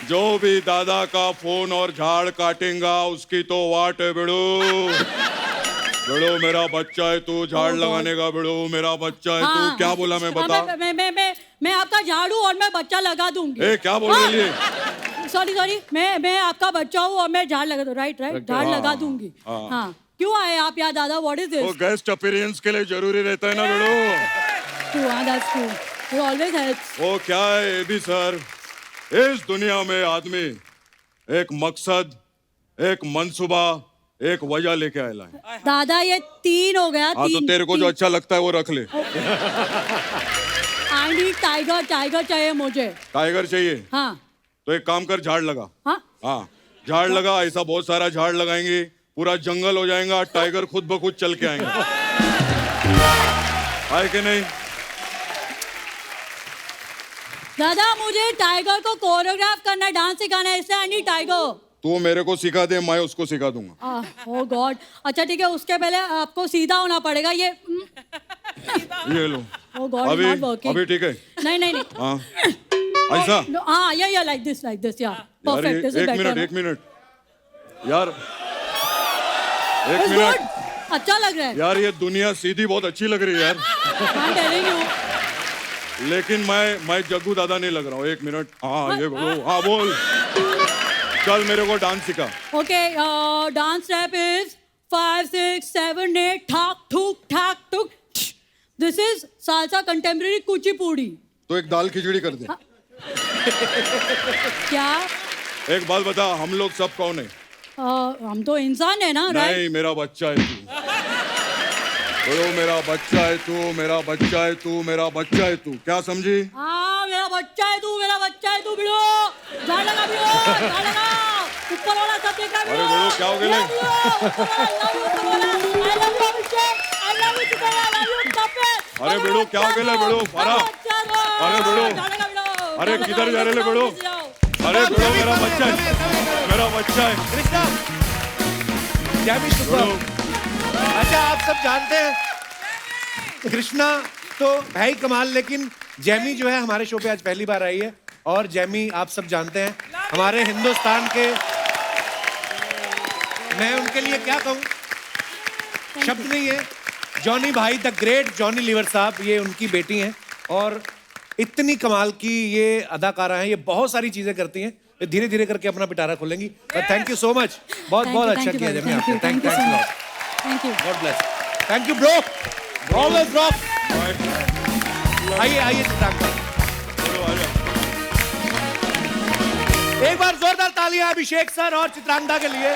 जो भी दादा का फोन और झाड़ काटेगा उसकी तो वाट है बेड़ो. बेड़ो मेरा बच्चा है तू, झाड़ लगाने का. बेड़ो मेरा बच्चा है तू. क्या बोला मैं बता. मैं आपका झाड़ू और मैं बच्चा लगा दूंगी. ए क्या बोल रही है? सॉरी मैं आपका बच्चा हूँ और मैं झाड़ लगा दूँ. राइट झाड़ लगा दूंगी. हाँ क्यों आए आप यहाँ दादा? What is this? Guest appearance के लिए जरूरी रहता है ना बेड़ो. Always helps. वो क्या है ये भी सर, इस दुनिया में आदमी एक मकसद, एक मंसूबा, एक वजह लेके आया है. दादा ये 3 हो गया. हाँ तो तेरे को जो अच्छा लगता है वो रख ले. आई नीड टाइगर चाहिए मुझे. टाइगर चाहिए? हाँ. तो एक काम कर, झाड़ लगा. हाँ झाड़ लगा. ऐसा बहुत सारा झाड़ लगाएंगे, पूरा जंगल हो जाएगा. टाइगर खुद ब खुद चल के आएंगे. आए कि नहीं? दादा मुझे टाइगर को कोरियोग्राफ करना है, डांस सिखाना है, इसलिए आई नीड टाइगर. तू मेरे को सिखा दे, मैं उसको सिखा दूंगा. ओह गॉड. अच्छा ठीक है, उसके पहले आपको सीधा होना पड़ेगा. ये लो. ओह गॉड, नॉट वर्किंग. अभी ठीक है? नहीं. हाँ ऐसा. हाँ या लाइक दिस या परफेक्ट. This is better. एक मिनट यार, एक मिनट. अच्छा लग रहा है यार. ये दुनिया सीधी बहुत अच्छी लग रही है यार. I'm telling you. लेकिन मैं जग्गू दादा नहीं लग रहा हूँ. एक मिनट. हाँ ये हाँ बोल. चल मेरे को डांस सिखा. Okay dance step is 5, 6, 7, 8. ठाक ठुक. This is salsa contemporary Kuchipudi. तो एक दाल खिचड़ी कर दे. क्या? एक बात बता, हम लोग सब कौन है? हम तो इंसान है ना. नहीं, मेरा बच्चा है तू. बोलो मेरा बच्चा है तू, मेरा बच्चा है तू, मेरा बच्चा है तू. क्या समझी? हाँ मेरा बच्चा है तू बिड़ो. झाड़ लगा ऊपर वाला सब देख रहा है. अरे बोलो क्या हो गया? अरे बेड़ो क्या हो गया? बेड़ो फारा. अरे बेड़ो, अरे किधर जा रहे बेड़ो? अरे बेड़ो मेरा बच्चा है, मेरा बच्चा है. Krishna, Jamie super. अच्छा आप सब जानते हैं कृष्णा तो है ही कमाल, लेकिन जैमी जो है हमारे शो पे आज पहली बार आई है. और जैमी आप सब जानते हैं हमारे हिंदुस्तान के, मैं उनके लिए क्या कहूँ, शब्द नहीं है. जॉनी भाई, द ग्रेट जॉनी लीवर साहब, ये उनकी बेटी हैं और इतनी कमाल की ये अदाकारा हैं. ये बहुत सारी चीजें करती हैं, धीरे धीरे करके अपना पिटारा खोलेंगी. Thank you so much. बहुत अच्छा किया जैमी आपने. Thank you. God bless. Thank you bro. Always rock. आइए चित्रांगदा. एक बार जोरदार तालियां अभिषेक सर और चित्रांगदा के लिए.